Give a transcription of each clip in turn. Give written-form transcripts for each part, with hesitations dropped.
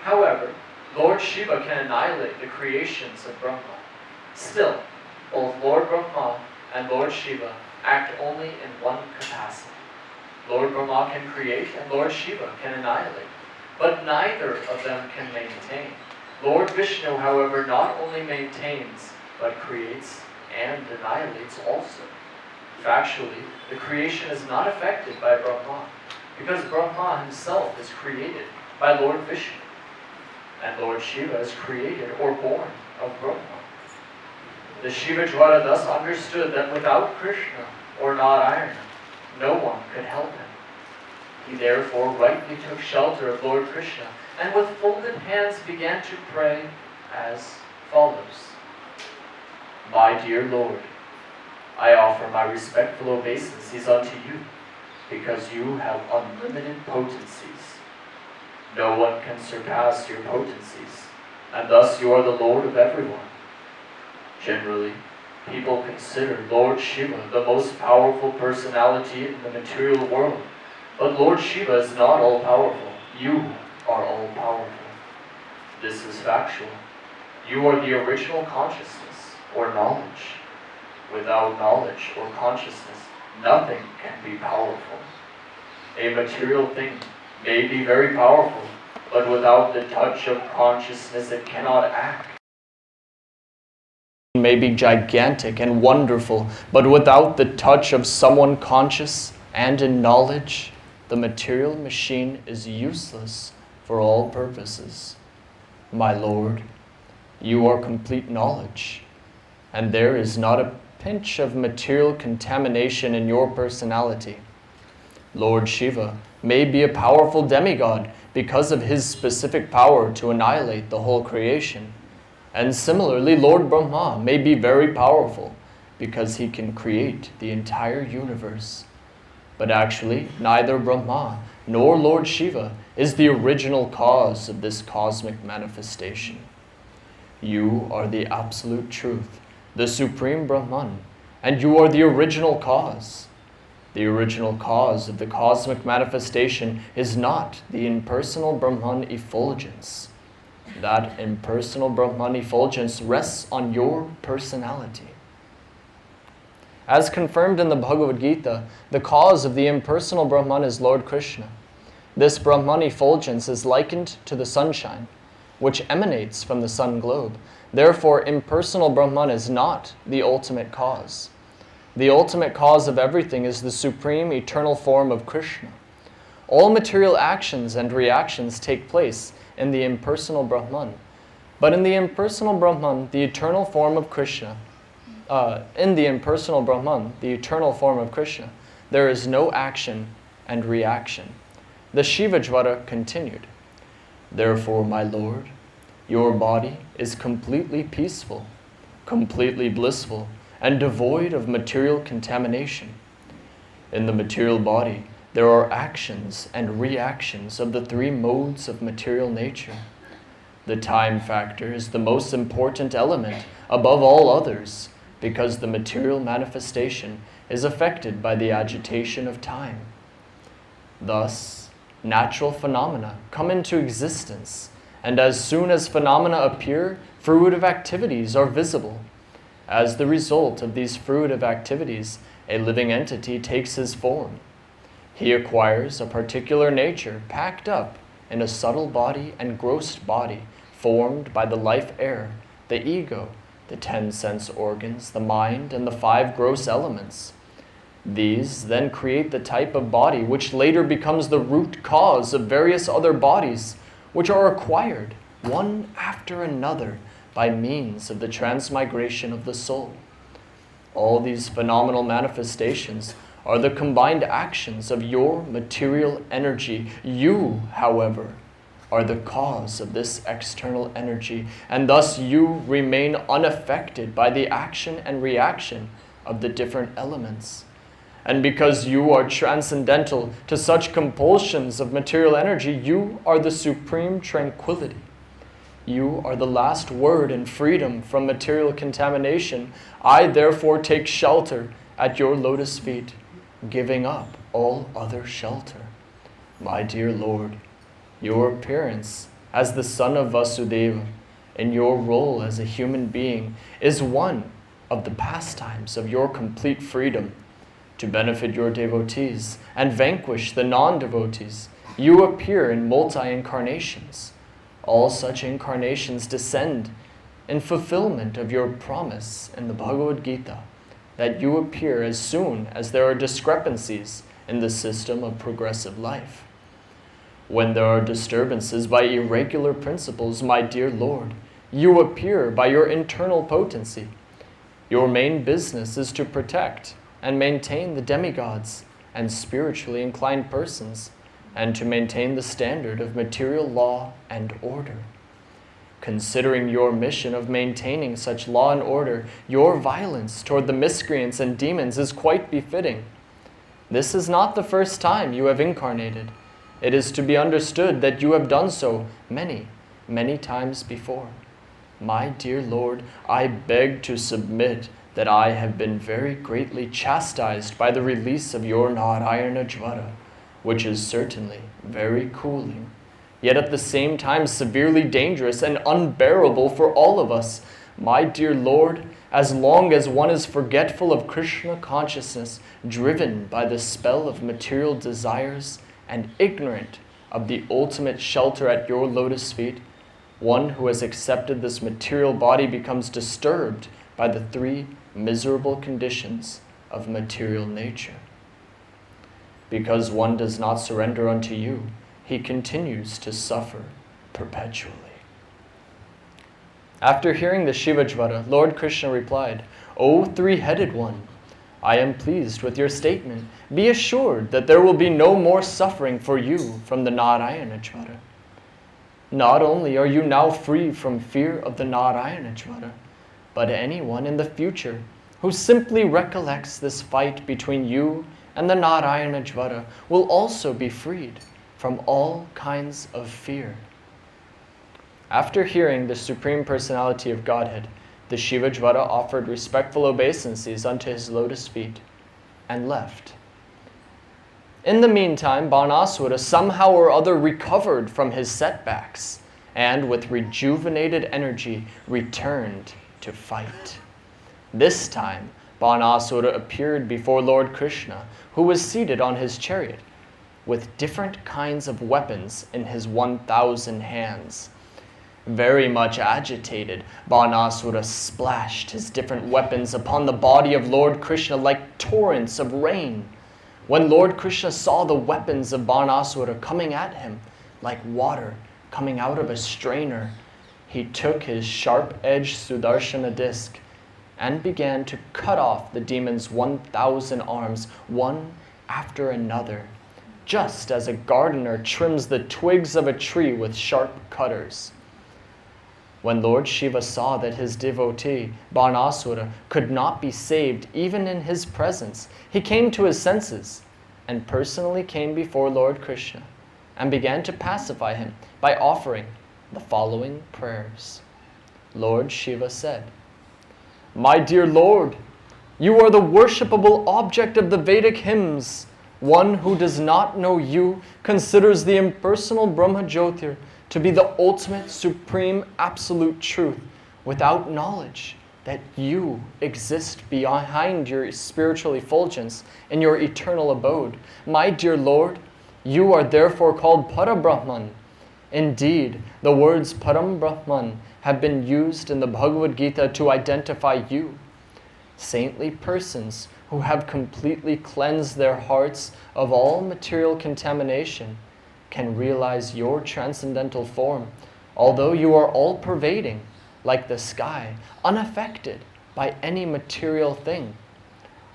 However, Lord Shiva can annihilate the creations of Brahma. Still, both Lord Brahma and Lord Shiva act only in one capacity. Lord Brahma can create and Lord Shiva can annihilate, but neither of them can maintain. Lord Vishnu, however, not only maintains, but creates and annihilates also. Factually, the creation is not affected by Brahma, because Brahma himself is created by Lord Vishnu, and Lord Shiva is created or born of Brahma. The Shivajwara thus understood that without Krishna or Narayana, no one could help him. He therefore rightly took shelter of Lord Krishna and with folded hands began to pray as follows. My dear Lord, I offer my respectful obeisances unto you, because you have unlimited potencies. No one can surpass your potencies, and thus you are the Lord of everyone. Generally, people consider Lord Shiva the most powerful personality in the material world, but Lord Shiva is not all-powerful. You are all-powerful. This is factual. You are the original consciousness, or knowledge. Without knowledge or consciousness, nothing can be powerful. A material thing may be very powerful, but without the touch of consciousness it cannot act. It may be gigantic and wonderful, but without the touch of someone conscious and in knowledge, the material machine is useless for all purposes. My Lord, you are complete knowledge, and there is not a pinch of material contamination in your personality. Lord Shiva may be a powerful demigod because of his specific power to annihilate the whole creation. And similarly, Lord Brahma may be very powerful because he can create the entire universe. But actually, neither Brahma nor Lord Shiva is the original cause of this cosmic manifestation. You are the absolute truth, the supreme Brahman, and you are the original cause. The original cause of the cosmic manifestation is not the impersonal Brahman effulgence. That impersonal Brahman effulgence rests on your personality. As confirmed in the Bhagavad Gita, the cause of the impersonal Brahman is Lord Krishna. This Brahman effulgence is likened to the sunshine, which emanates from the sun globe. Therefore, impersonal Brahman is not the ultimate cause. The ultimate cause of everything is the supreme eternal form of Krishna. All material actions and reactions take place in the impersonal Brahman. But in the impersonal Brahman, the eternal form of Krishna, there is no action and reaction. The Shivajwara continued, Therefore, my Lord, your body is completely peaceful, completely blissful, and devoid of material contamination. In the material body, there are actions and reactions of the three modes of material nature. The time factor is the most important element above all others because the material manifestation is affected by the agitation of time. Thus, natural phenomena come into existence, and as soon as phenomena appear, fruitive activities are visible. As the result of these fruitive activities, a living entity takes his form. He acquires a particular nature packed up in a subtle body and gross body formed by the life air, the ego, the 10 sense organs, the mind, and the 5 gross elements. These then create the type of body which later becomes the root cause of various other bodies, which are acquired one after another by means of the transmigration of the soul. All these phenomenal manifestations are the combined actions of your material energy. You, however, are the cause of this external energy, and thus you remain unaffected by the action and reaction of the different elements. And because you are transcendental to such compulsions of material energy, you are the supreme tranquility. You are the last word in freedom from material contamination. I therefore take shelter at your lotus feet, giving up all other shelter. My dear Lord, your appearance as the son of Vasudeva, in your role as a human being, is one of the pastimes of your complete freedom. To benefit your devotees and vanquish the non-devotees, you appear in multi-incarnations. All such incarnations descend in fulfillment of your promise in the Bhagavad Gita, that you appear as soon as there are discrepancies in the system of progressive life. When there are disturbances by irregular principles, my dear Lord, you appear by your internal potency. Your main business is to protect and maintain the demigods and spiritually inclined persons, and to maintain the standard of material law and order. Considering your mission of maintaining such law and order, your violence toward the miscreants and demons is quite befitting. This is not the first time you have incarnated. It is to be understood that you have done so many, many times before. My dear Lord, I beg to submit that I have been very greatly chastised by the release of your Narayana Jvara, which is certainly very cooling, yet at the same time severely dangerous and unbearable for all of us. My dear Lord, as long as one is forgetful of Krishna consciousness, driven by the spell of material desires, and ignorant of the ultimate shelter at your lotus feet, one who has accepted this material body becomes disturbed by the three miserable conditions of material nature. Because one does not surrender unto you, he continues to suffer perpetually. After hearing the Shivajvara, Lord Krishna replied, O three-headed one, I am pleased with your statement. Be assured that there will be no more suffering for you from the Narayana Jvara. Not only are you now free from fear of the Narayana Jvara, but anyone in the future who simply recollects this fight between you and the Narayana Jvara will also be freed from all kinds of fear. After hearing the Supreme Personality of Godhead, the Shivajvara offered respectful obeisances unto his lotus feet and left. In the meantime, Banasura somehow or other recovered from his setbacks and with rejuvenated energy returned to fight. This time, Banasura appeared before Lord Krishna, who was seated on his chariot, with different kinds of weapons in his 1,000 hands. Very much agitated, Banasura splashed his different weapons upon the body of Lord Krishna like torrents of rain. When Lord Krishna saw the weapons of Banasura coming at him like water coming out of a strainer, he took his sharp-edged Sudarshana disc and began to cut off the demon's 1,000 arms, one after another, just as a gardener trims the twigs of a tree with sharp cutters. When Lord Shiva saw that his devotee, Banasura, could not be saved even in his presence, he came to his senses and personally came before Lord Krishna and began to pacify him by offering the following prayers. Lord Shiva said, My dear Lord, you are the worshipable object of the Vedic hymns. One who does not know you considers the impersonal Brahma Jyotir to be the ultimate, supreme, absolute truth without knowledge that you exist behind your spiritual effulgence in your eternal abode. My dear Lord, you are therefore called Parabrahman. Indeed, the words Param Brahman have been used in the Bhagavad Gita to identify you. Saintly persons who have completely cleansed their hearts of all material contamination can realize your transcendental form, although you are all-pervading, like the sky, unaffected by any material thing.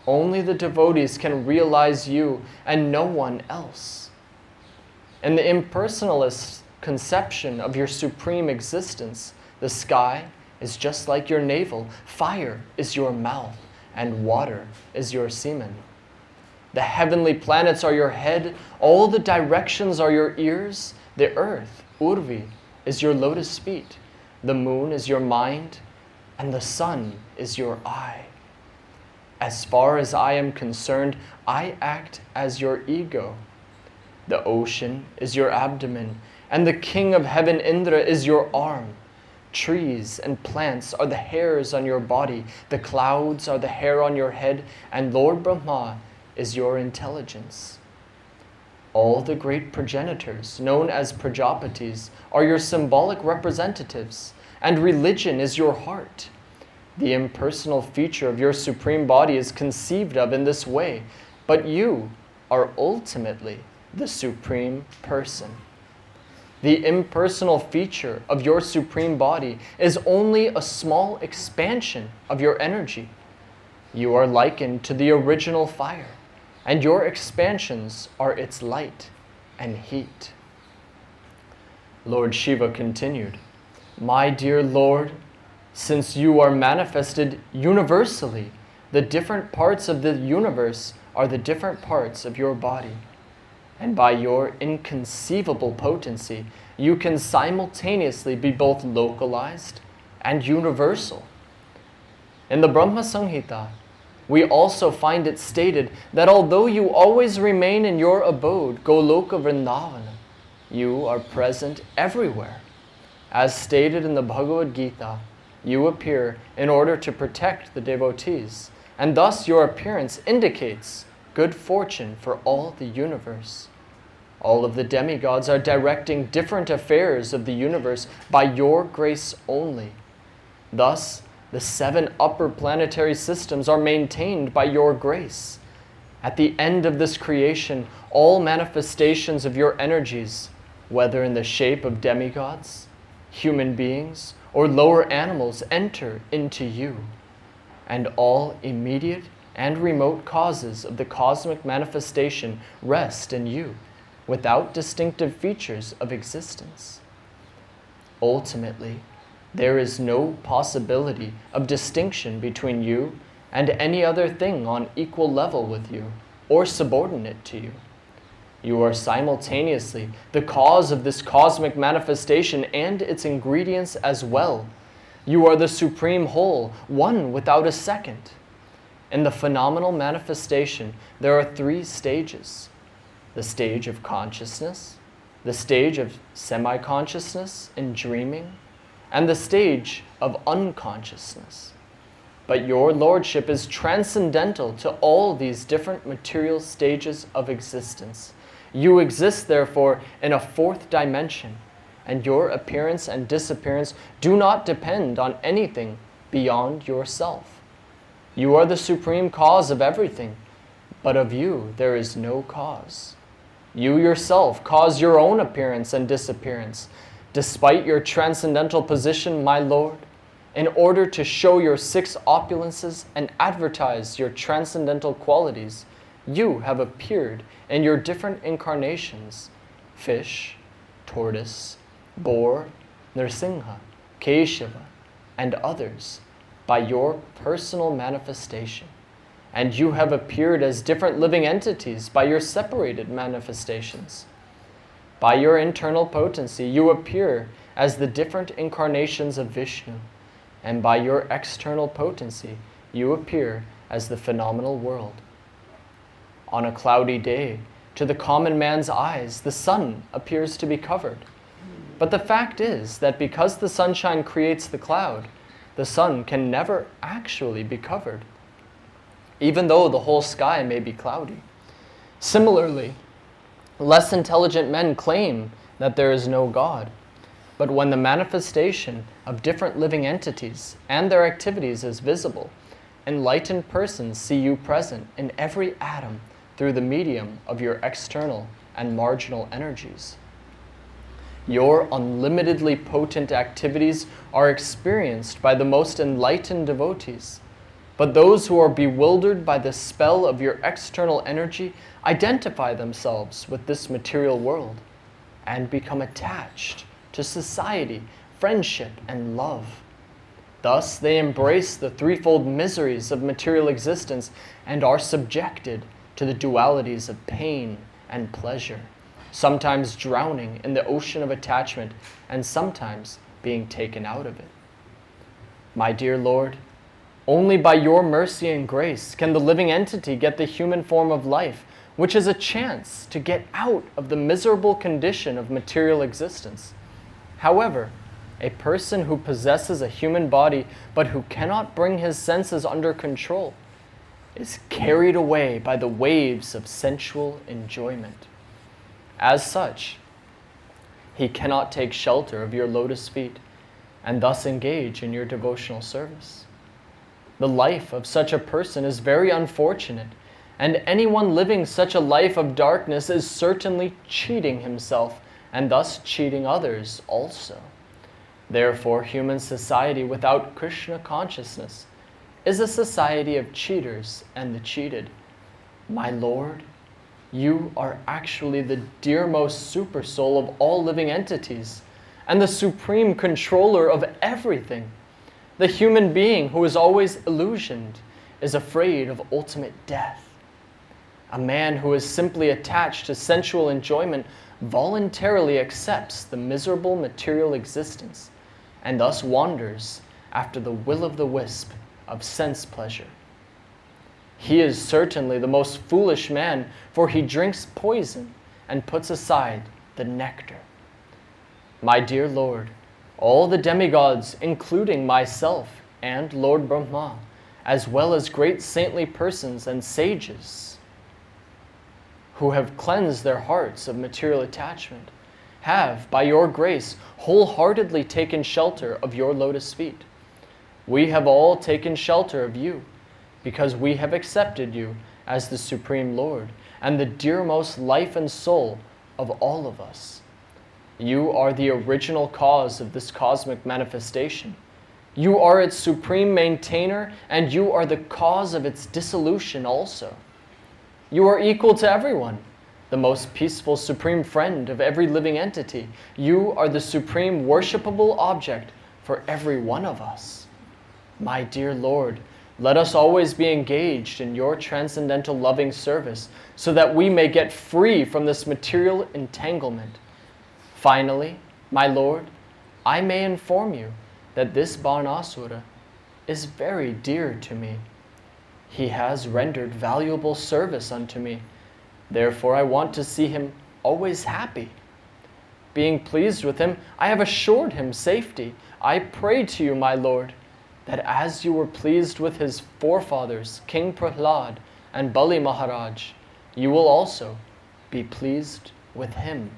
Only the devotees can realize you and no one else. In the impersonalist conception of your supreme existence, the sky is just like your navel, fire is your mouth, and water is your semen. The heavenly planets are your head, all the directions are your ears, the earth, Urvi, is your lotus feet, the moon is your mind, and the sun is your eye. As far as I am concerned, I act as your ego. The ocean is your abdomen, and the king of heaven Indra is your arm. Trees and plants are the hairs on your body, the clouds are the hair on your head, and Lord Brahma is your intelligence. All the great progenitors, known as Prajapatis, are your symbolic representatives, and religion is your heart. The impersonal feature of your supreme body is conceived of in this way, but you are ultimately the supreme person. The impersonal feature of your supreme body is only a small expansion of your energy. You are likened to the original fire, and your expansions are its light and heat. Lord Shiva continued, My dear Lord, since you are manifested universally, the different parts of the universe are the different parts of your body. And by your inconceivable potency, you can simultaneously be both localized and universal. In the Brahma Samhita, we also find it stated that although you always remain in your abode, Goloka Vrindavana, you are present everywhere. As stated in the Bhagavad Gita, you appear in order to protect the devotees, and thus your appearance indicates good fortune for all the universe. All of the demigods are directing different affairs of the universe by your grace only. Thus, the 7 upper planetary systems are maintained by your grace. At the end of this creation, all manifestations of your energies, whether in the shape of demigods, human beings, or lower animals, enter into you, and all immediate and remote causes of the cosmic manifestation rest in you, without distinctive features of existence. Ultimately, there is no possibility of distinction between you and any other thing on equal level with you or subordinate to you. You are simultaneously the cause of this cosmic manifestation and its ingredients as well. You are the supreme whole, one without a second. In the phenomenal manifestation, there are 3 stages. The stage of consciousness, the stage of semi-consciousness in dreaming, and the stage of unconsciousness. But your lordship is transcendental to all these different material stages of existence. You exist, therefore, in a 4th dimension, and your appearance and disappearance do not depend on anything beyond yourself. You are the supreme cause of everything, but of you there is no cause. You yourself cause your own appearance and disappearance. Despite your transcendental position, my Lord, in order to show your 6 opulences and advertise your transcendental qualities, you have appeared in your different incarnations, fish, tortoise, boar, Nrsimha, Keshava, and others, by your personal manifestation. And you have appeared as different living entities by your separated manifestations. By your internal potency, you appear as the different incarnations of Vishnu, and by your external potency, you appear as the phenomenal world. On a cloudy day, to the common man's eyes, the sun appears to be covered. But the fact is that because the sunshine creates the cloud, the sun can never actually be covered, even though the whole sky may be cloudy. Similarly, less intelligent men claim that there is no God. But when the manifestation of different living entities and their activities is visible, enlightened persons see you present in every atom through the medium of your external and marginal energies. Your unlimitedly potent activities are experienced by the most enlightened devotees. But those who are bewildered by the spell of your external energy identify themselves with this material world and become attached to society, friendship, and love. Thus, they embrace the 3-fold miseries of material existence and are subjected to the dualities of pain and pleasure, sometimes drowning in the ocean of attachment and sometimes being taken out of it. My dear Lord, only by your mercy and grace can the living entity get the human form of life which is a chance to get out of the miserable condition of material existence. However, a person who possesses a human body but who cannot bring his senses under control is carried away by the waves of sensual enjoyment. As such, he cannot take shelter of your lotus feet and thus engage in your devotional service. The life of such a person is very unfortunate, and anyone living such a life of darkness is certainly cheating himself and thus cheating others also. Therefore, human society without Krishna consciousness is a society of cheaters and the cheated. My Lord, you are actually the dearmost supersoul of all living entities and the supreme controller of everything. The human being who is always illusioned is afraid of ultimate death. A man who is simply attached to sensual enjoyment voluntarily accepts the miserable material existence and thus wanders after the will-o'-the-wisp of sense pleasure. He is certainly the most foolish man, for he drinks poison and puts aside the nectar. My dear Lord, all the demigods, including myself and Lord Brahma, as well as great saintly persons and sages who have cleansed their hearts of material attachment, have, by your grace, wholeheartedly taken shelter of your lotus feet. We have all taken shelter of you, because we have accepted you as the Supreme Lord and the dearmost life and soul of all of us. You are the original cause of this cosmic manifestation. You are its supreme maintainer, and you are the cause of its dissolution also. You are equal to everyone, the most peaceful supreme friend of every living entity. You are the supreme worshipable object for every one of us. My dear Lord, let us always be engaged in your transcendental loving service so that we may get free from this material entanglement. Finally, my Lord, I may inform you that this Banasura is very dear to me. He has rendered valuable service unto me. Therefore, I want to see him always happy. Being pleased with him, I have assured him safety. I pray to you, my Lord, that as you were pleased with his forefathers, King Prahlad and Bali Maharaj, you will also be pleased with him.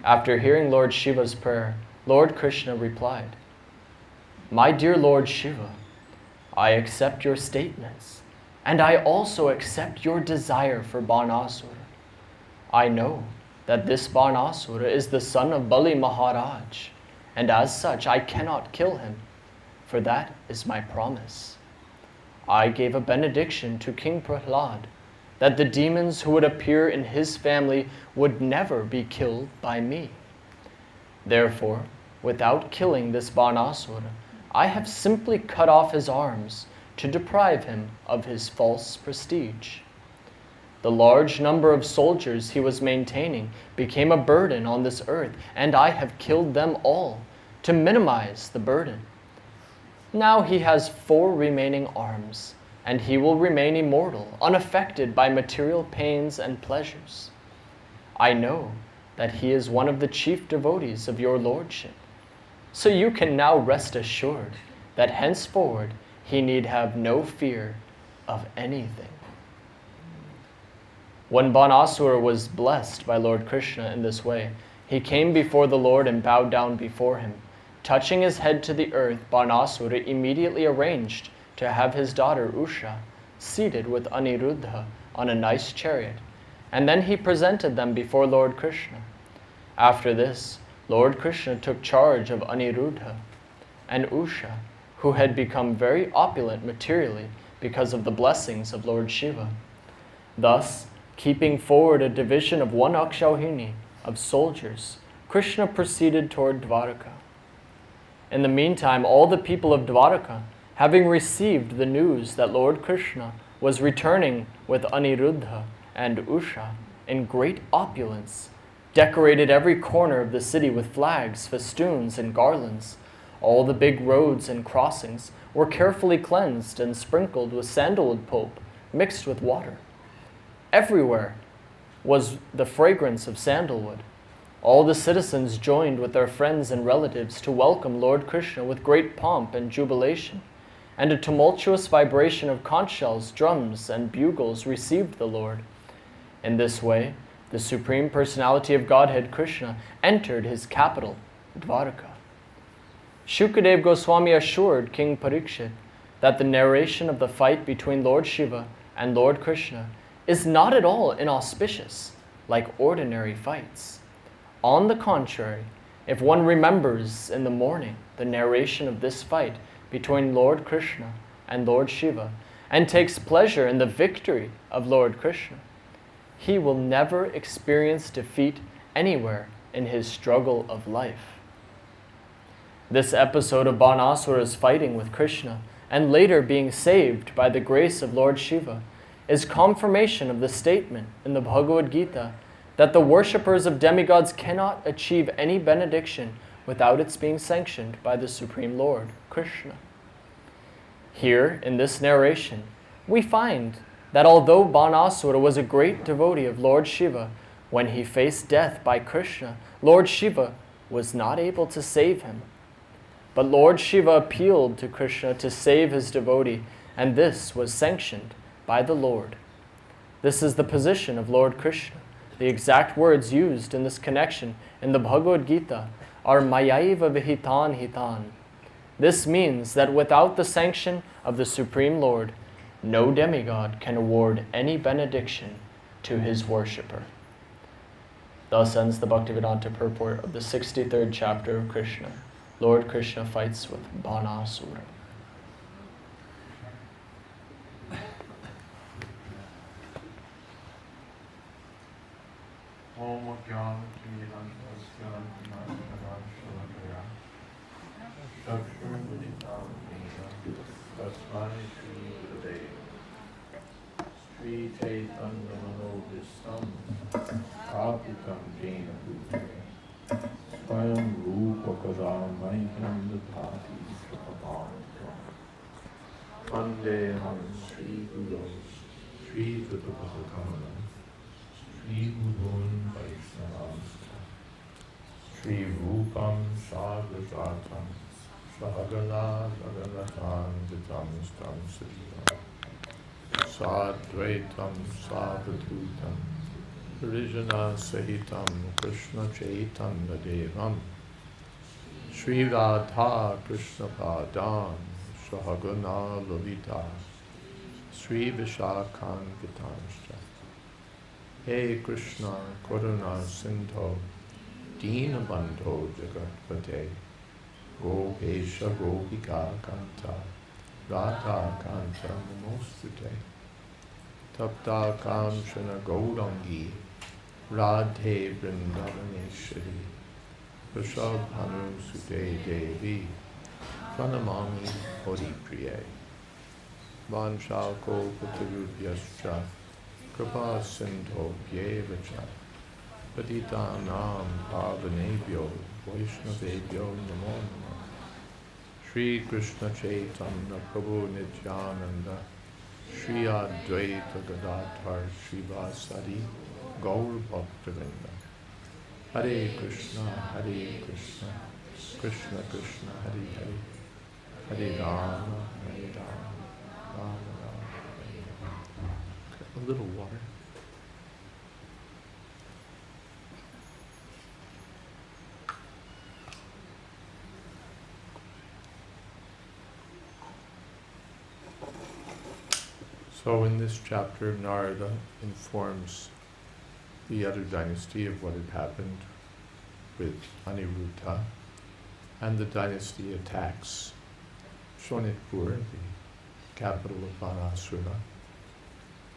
After hearing Lord Shiva's prayer, Lord Krishna replied, My dear Lord Shiva, I accept your statements, and I also accept your desire for Banasura. I know that this Banasura is the son of Bali Maharaj, and as such I cannot kill him, for that is my promise. I gave a benediction to King Prahlad that the demons who would appear in his family would never be killed by me. Therefore, without killing this Banasura, I have simply cut off his arms to deprive him of his false prestige. The large number of soldiers he was maintaining became a burden on this earth, and I have killed them all to minimize the burden. Now he has 4 remaining arms, and he will remain immortal, unaffected by material pains and pleasures. I know that he is one of the chief devotees of your lordship, so you can now rest assured that henceforward he need have no fear of anything. When Banasura was blessed by Lord Krishna in this way, he came before the Lord and bowed down before him. Touching his head to the earth, Banasura immediately arranged to have his daughter Usha seated with Aniruddha on a nice chariot, and then he presented them before Lord Krishna. After this, Lord Krishna took charge of Aniruddha and Usha, who had become very opulent materially because of the blessings of Lord Shiva. Thus, keeping forward a division of 1 Akshauhini of soldiers, Krishna proceeded toward Dwaraka. In the meantime, all the people of Dwaraka, having received the news that Lord Krishna was returning with Aniruddha and Usha in great opulence, decorated every corner of the city with flags, festoons, and garlands. All the big roads and crossings were carefully cleansed and sprinkled with sandalwood pulp mixed with water. Everywhere was the fragrance of sandalwood. All the citizens joined with their friends and relatives to welcome Lord Krishna with great pomp and jubilation, and a tumultuous vibration of conch shells, drums, and bugles received the Lord. In this way, the Supreme Personality of Godhead Krishna entered his capital, Dwarka. Shukadev Goswami assured King Parikshit that the narration of the fight between Lord Shiva and Lord Krishna is not at all inauspicious, like ordinary fights. On the contrary, if one remembers in the morning the narration of this fight between Lord Krishna and Lord Shiva, and takes pleasure in the victory of Lord Krishna, he will never experience defeat anywhere in his struggle of life. This episode of Banasura's fighting with Krishna, and later being saved by the grace of Lord Shiva, is confirmation of the statement in the Bhagavad Gita that the worshippers of demigods cannot achieve any benediction without its being sanctioned by the Supreme Lord, Krishna. Here, in this narration, we find that although Banasura was a great devotee of Lord Shiva, when he faced death by Krishna, Lord Shiva was not able to save him. But Lord Shiva appealed to Krishna to save his devotee, and this was sanctioned by the Lord. This is the position of Lord Krishna. The exact words used in this connection in the Bhagavad Gita are Mayaiva Vihitan Hitan. This means that without the sanction of the Supreme Lord, no demigod can award any benediction to his worshipper. Thus ends the Bhaktivedanta purport of the 63rd chapter of Krishna. Lord Krishna fights with Banasura. Om Jnana Sri Chaitanya Manobhistam Kapitam Jena Bhutale Swayam Rupa Kadamaiham Dadhati Swapavantam Vandeham Sri Guru Sri Tattvakamana Sri Gurun Vaishnavamsa Sri Rupam Sadhavatam Sahagana Saganatan Vitam Stam Siddham Sadvaitam Savadhutam Harijana Sahitam Krishna Chaitanya Devam Sri Radha Krishna Padam Sahagana Lalita Sri Vishakhan Vitamscha Hey Krishna Karuna Sindho Dina Bandho Jagatpate Gopesha Gopika Kanta Radha Kanta Namostute Tapta Kamshana Gaurangi Radhe Vrindavaneshwari Vashabhanu Sute Devi Pranamami Hori Priye Vanshako Patirubhyascha Kripa Sindho Bhyevacha Patitanam Pavanebhyo Vaishnavebhyo Namo Namo Shri Krishna Chaitanya Prabhu Nityananda Shri Advaita Gadadhar Srivasadi Gaur Bhaktivinoda Hare Krishna Krishna Krishna Hare Hare Hare Rama Rama Rama. A little water. So in this chapter, Narada informs the other dynasty of what had happened with Aniruddha, and the dynasty attacks Shonitpur, the capital of Banasura,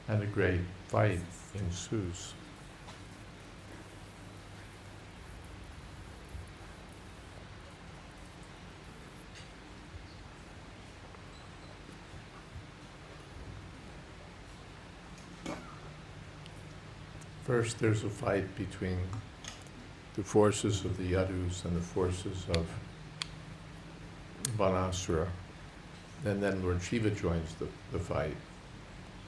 and a great fight ensues. First, there's a fight between the forces of the Yadus and the forces of Banasura. And then Lord Shiva joins the fight,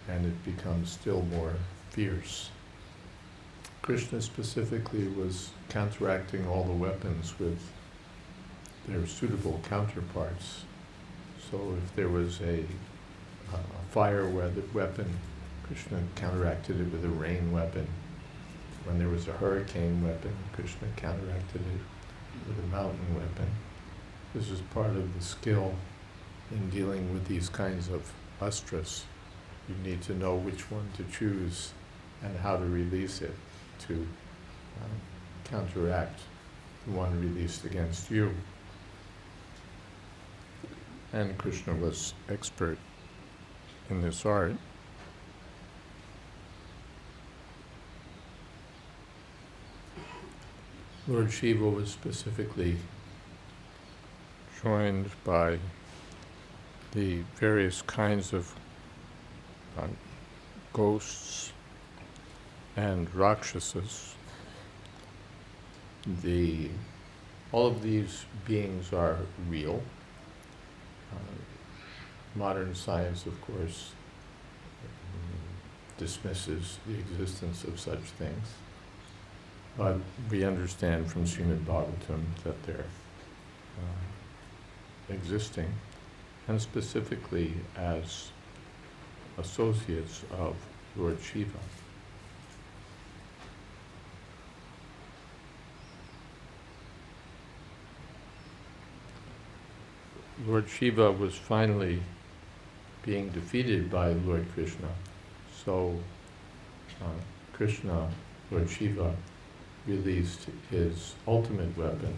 and it becomes still more fierce. Krishna specifically was counteracting all the weapons with their suitable counterparts. So if there was a fire weapon, Krishna counteracted it with a rain weapon. When there was a hurricane weapon, Krishna counteracted it with a mountain weapon. This is part of the skill in dealing with these kinds of astras. You need to know which one to choose and how to release it to counteract the one released against you. And Krishna was expert in this art. Lord Shiva was specifically joined by the various kinds of ghosts and rakshasas. All of these beings are real. Modern science, of course, dismisses the existence of such things. But we understand from Srimad Bhagavatam that they're existing, and specifically as associates of Lord Shiva. Lord Shiva was finally being defeated by Lord Krishna, so Krishna, Lord Shiva, released his ultimate weapon,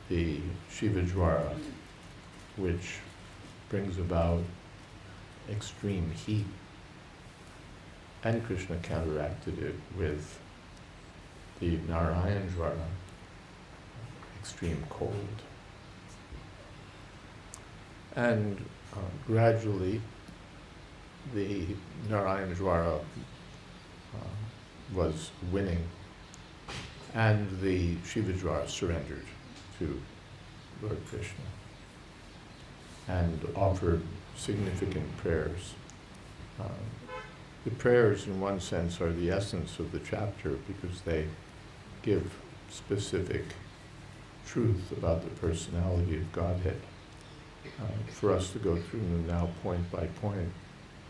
the Shivajwara, which brings about extreme heat. And Krishna counteracted it with the Narayanjwara, extreme cold. And gradually, the Narayanjwara was winning, and the Shivajwara surrendered to Lord Krishna and offered significant prayers. The prayers, in one sense, are the essence of the chapter because they give specific truth about the personality of Godhead. For us to go through them now point by point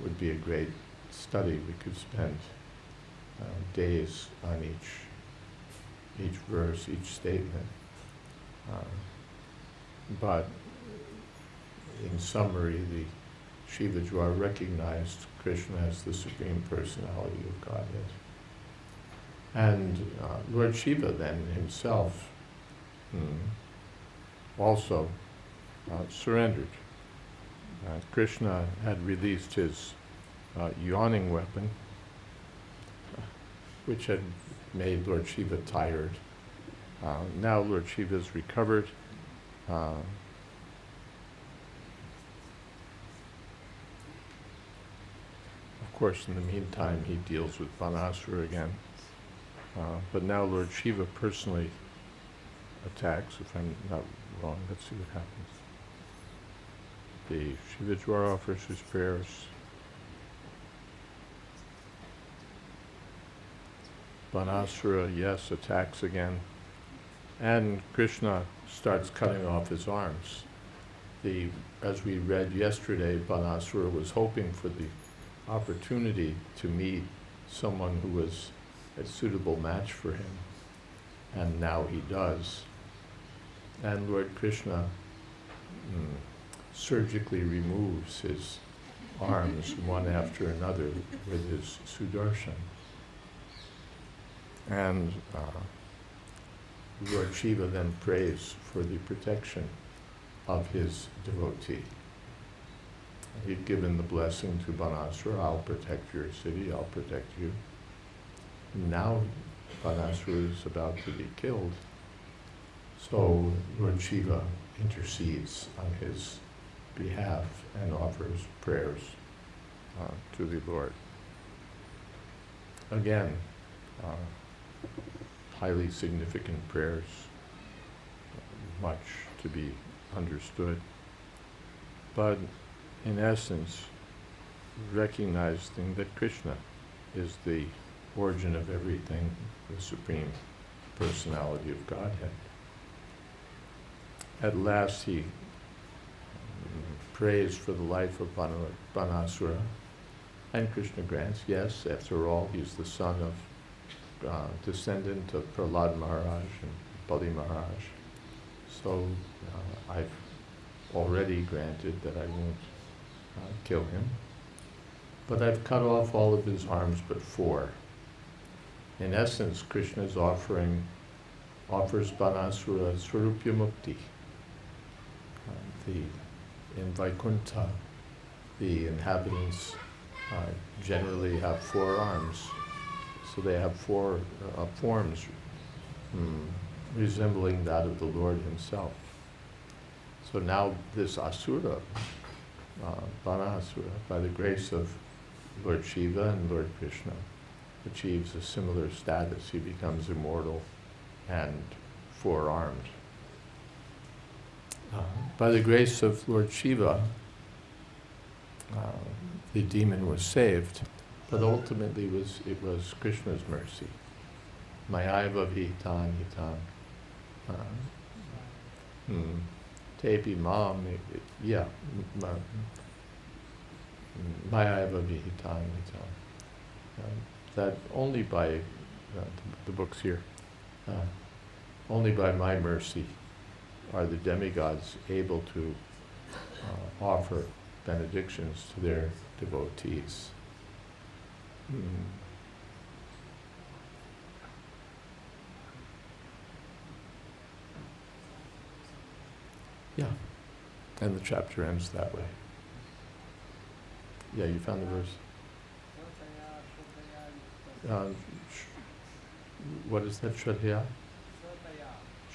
would be a great study. We could spend days on each verse, each statement. But in summary, the Shivajwara recognized Krishna as the Supreme Personality of Godhead. And Lord Shiva then himself also surrendered. Krishna had released his yawning weapon, which had made Lord Shiva tired. Now Lord Shiva is recovered. Of course, in the meantime, he deals with Banasura again. But now Lord Shiva personally attacks, if I'm not wrong. Let's see what happens. The Shivajwara offers his prayers. Banasura, yes, attacks again. And Krishna starts cutting off his arms. As we read yesterday, Banasura was hoping for the opportunity to meet someone who was a suitable match for him. And now he does. And Lord Krishna surgically removes his arms one after another with his Sudarshan. And Lord Shiva then prays for the protection of his devotee. He'd given the blessing to Banasura, I'll protect your city, I'll protect you. Now Banasura is about to be killed. So Lord Shiva intercedes on his behalf and offers prayers to the Lord. Again, highly significant prayers, much to be understood, but in essence, recognizing that Krishna is the origin of everything, the Supreme Personality of Godhead. At last he prays for the life of Banasura, and Krishna grants, yes, after all, he's the son of, descendant of Prahlad Maharaj and Bali Maharaj. So I've already granted that I won't kill him. But I've cut off all of his arms but 4. In essence, Krishna's offers Banasura Swarupya Mukti. In Vaikuntha, the inhabitants generally have 4 arms. So they have 4 forms resembling that of the Lord himself. So now this Asura, Banasura, by the grace of Lord Shiva and Lord Krishna, achieves a similar status. He becomes immortal and 4-armed. By the grace of Lord Shiva, the demon was saved, but ultimately it was Krishna's mercy. Mayaiva vihitan hitan. Tepi mam, Mayaiva vihitan hitan. That only by, the book's here, only by my mercy are the demigods able to offer benedictions to their devotees. Yeah, and the chapter ends that way. Yeah, you found the verse? What is that? Shraddhaya?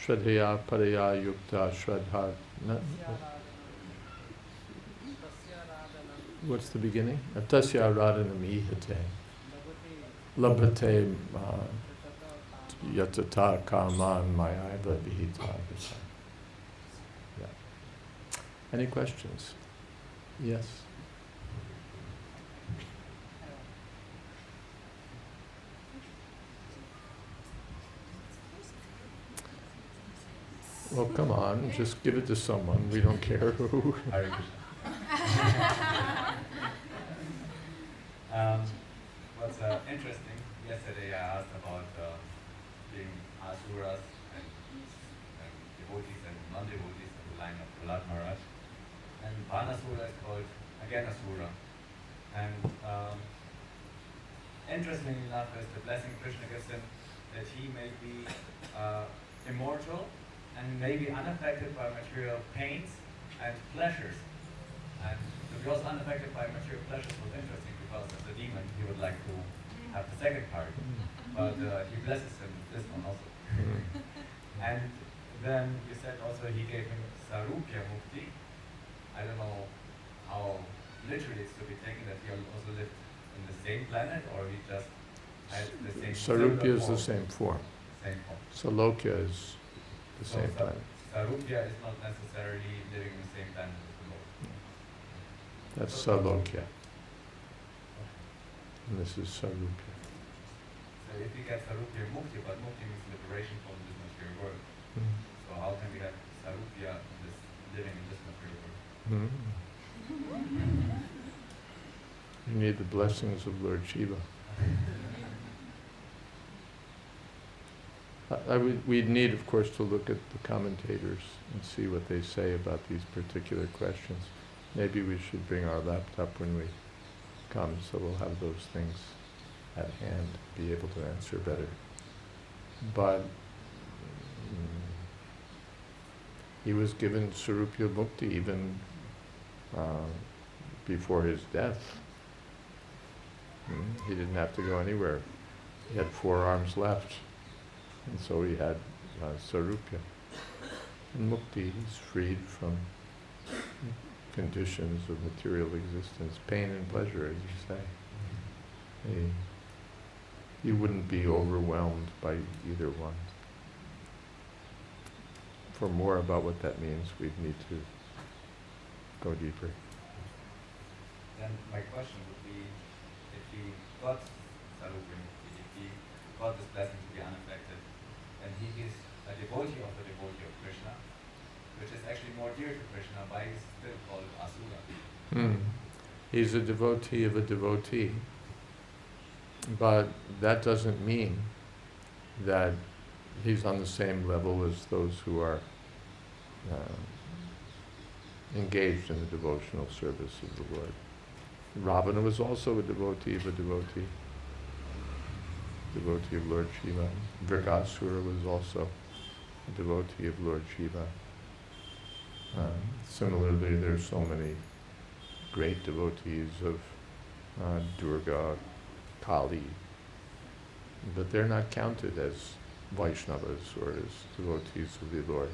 Shraddhaya paraya yukta shraddha. What's the beginning? Tasya radhanam ihate. Labhate yatata kaman mayaiva vihita. Yeah. Any questions? Yes. Well, come on, just give it to someone. We don't care who. What's interesting, yesterday I asked about being asuras and devotees and non-devotees in the line of Prahlad Maharaj. And Banasura is called again Asura. And interestingly enough, is the blessing Krishna gives him that he may be immortal and may be unaffected by material pains and pleasures. And to be also unaffected by material pleasures was interesting because as a demon he would like to have the second part, but he blesses him with this one also. And then you said also he gave him Sarupya Mukti. I don't know how literally it's to be taken that he also lived in the same planet or he just had the same Sarupya is the same form. Same form. Salokya is the same planet. Sarupya is not necessarily living in the same planet as the Lord. That's Salokya. And this is Sarupya. So if we get Sarupya Mukti, but Mukti means liberation from this material world. So how can we have Sarupya in this living in this material world? You need the blessings of Lord Shiva. We'd need, of course, to look at the commentators and see what they say about these particular questions. Maybe we should bring our laptop when we come, so we'll have those things at hand, be able to answer better. But he was given Sarupya Mukti even before his death. He didn't have to go anywhere. He had 4 arms left. And so he had Sarupya. And Mukti, he's freed from conditions of material existence, pain and pleasure, as you say. He wouldn't be overwhelmed by either one. For more about what that means, we'd need to go deeper. Then my question would be, if he got Sarupin, he got this blessing to be unaffected. And he is a devotee of the devotee of Krishna, which is actually more dear to Krishna, but he's still called Asura. He's a devotee of a devotee. But that doesn't mean that he's on the same level as those who are engaged in the devotional service of the Lord. Ravana was also a devotee of devotee of Lord Shiva. Vrikasura was also a devotee of Lord Shiva. Similarly, there's so many great devotees of Durga, Kali, but they're not counted as Vaishnavas or as devotees of the Lord.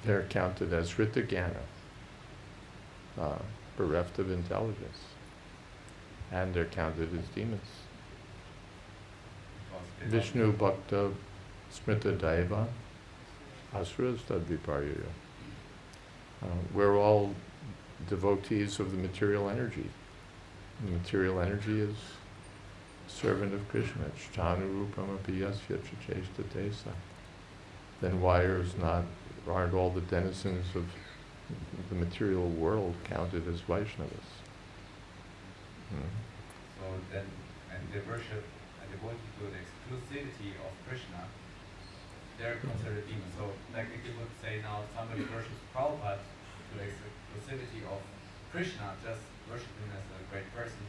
They're counted as Hritagana, bereft of intelligence, and they're counted as demons. Vishnu Bhakta Smrita Daiva Asuras Tadviparyaya. We're all devotees of the material energy. The material energy is servant of Krishna. Chanurupamapi yasya chacheshtate sa. Then why aren't all the denizens of the material world counted as Vaishnavas? So then, and they worship and devotee to the exclusivity of Krishna, they're considered demons. So, like if you would say now somebody worships Prabhupada to the exclusivity of Krishna, just worship him as a great person,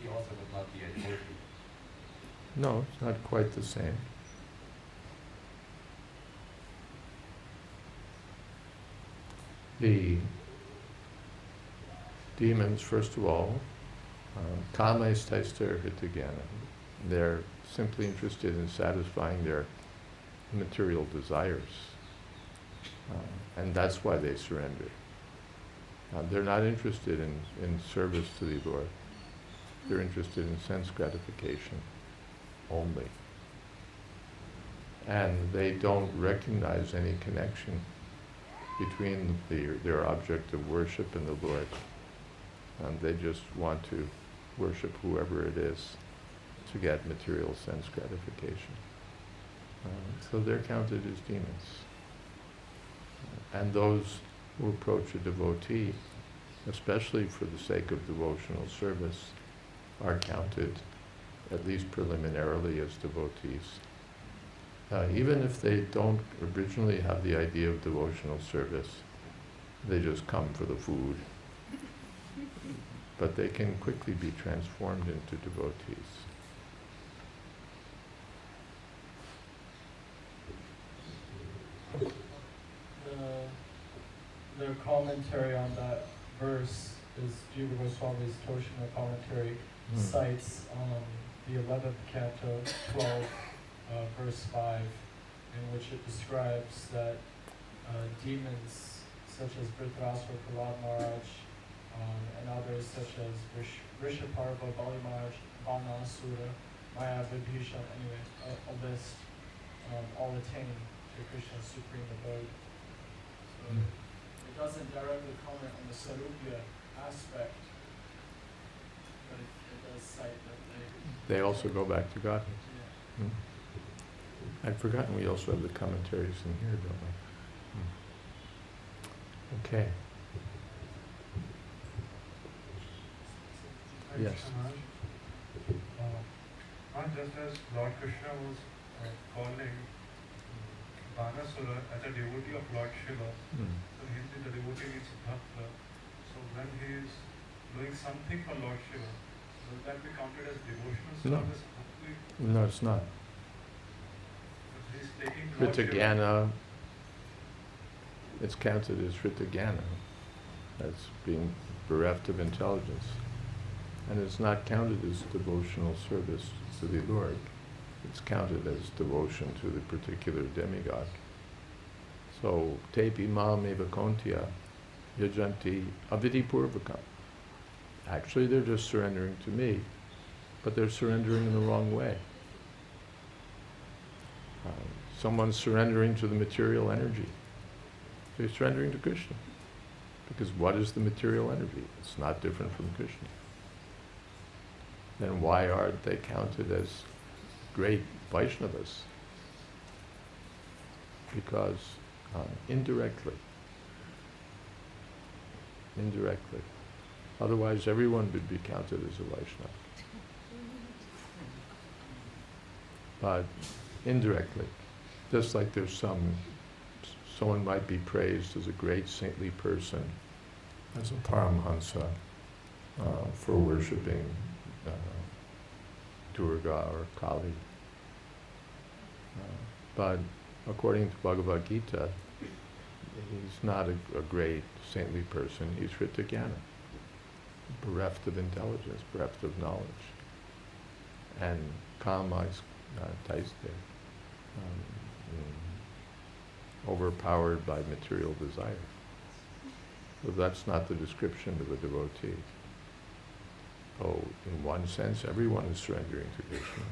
he also would not be a devotee. No, it's not quite the same. The demons, first of all, kama istaister hritagana. They're simply interested in satisfying their material desires. And that's why they surrender. They're not interested in service to the Lord. They're interested in sense gratification only. And they don't recognize any connection between their object of worship and the Lord. They just want to worship whoever it is to get material sense gratification. So they're counted as demons. And those who approach a devotee, especially for the sake of devotional service, are counted, at least preliminarily, as devotees. Even if they don't originally have the idea of devotional service, they just come for the food. But they can quickly be transformed into devotees. Their commentary on that verse is Jiva Goswami's Toshima commentary, cites the 11th canto, 12, verse 5, in which it describes that demons such as Dhritarashtra, Prahlad Maharaj, and others such as Rishaparva, Bali Maharaj, Banasura, Maya, Vibhishan, anyway, a list, all attain to Krishna's supreme abode. So it doesn't directly comment on the Sarupya aspect, but it does cite that They also go back to Godhead. Yeah. I'd forgotten we also have the commentaries in here, don't we? Okay. Yes. Just as Lord Krishna was calling Banasura as a devotee of Lord Shiva, so the devotee needs bhakta. So when he is doing something for Lord Shiva, will that be counted as devotional service? No, it's not. He's taking Lord Shiva. Hritagana, it's counted as Hritagana, as being bereft of intelligence. And it's not counted as devotional service to the Lord. It's counted as devotion to the particular demigod. So, tepi mam eva kontya yajanti avidi purvakam. Actually, they're just surrendering to me, but they're surrendering in the wrong way. Someone's surrendering to the material energy. They're surrendering to Krishna. Because what is the material energy? It's not different from Krishna. then why aren't they counted as great Vaishnavas? Because indirectly. Otherwise, everyone would be counted as a Vaishnava. But indirectly, just like there's someone might be praised as a great saintly person, as a Paramahansa, for worshipping Durga or Kali. But according to Bhagavad Gita, he's not a great saintly person. He's Hritajnana, bereft of intelligence, bereft of knowledge. And kama is taiste, overpowered by material desire. So that's not the description of a devotee. Oh, in one sense, everyone is surrendering to Krishna.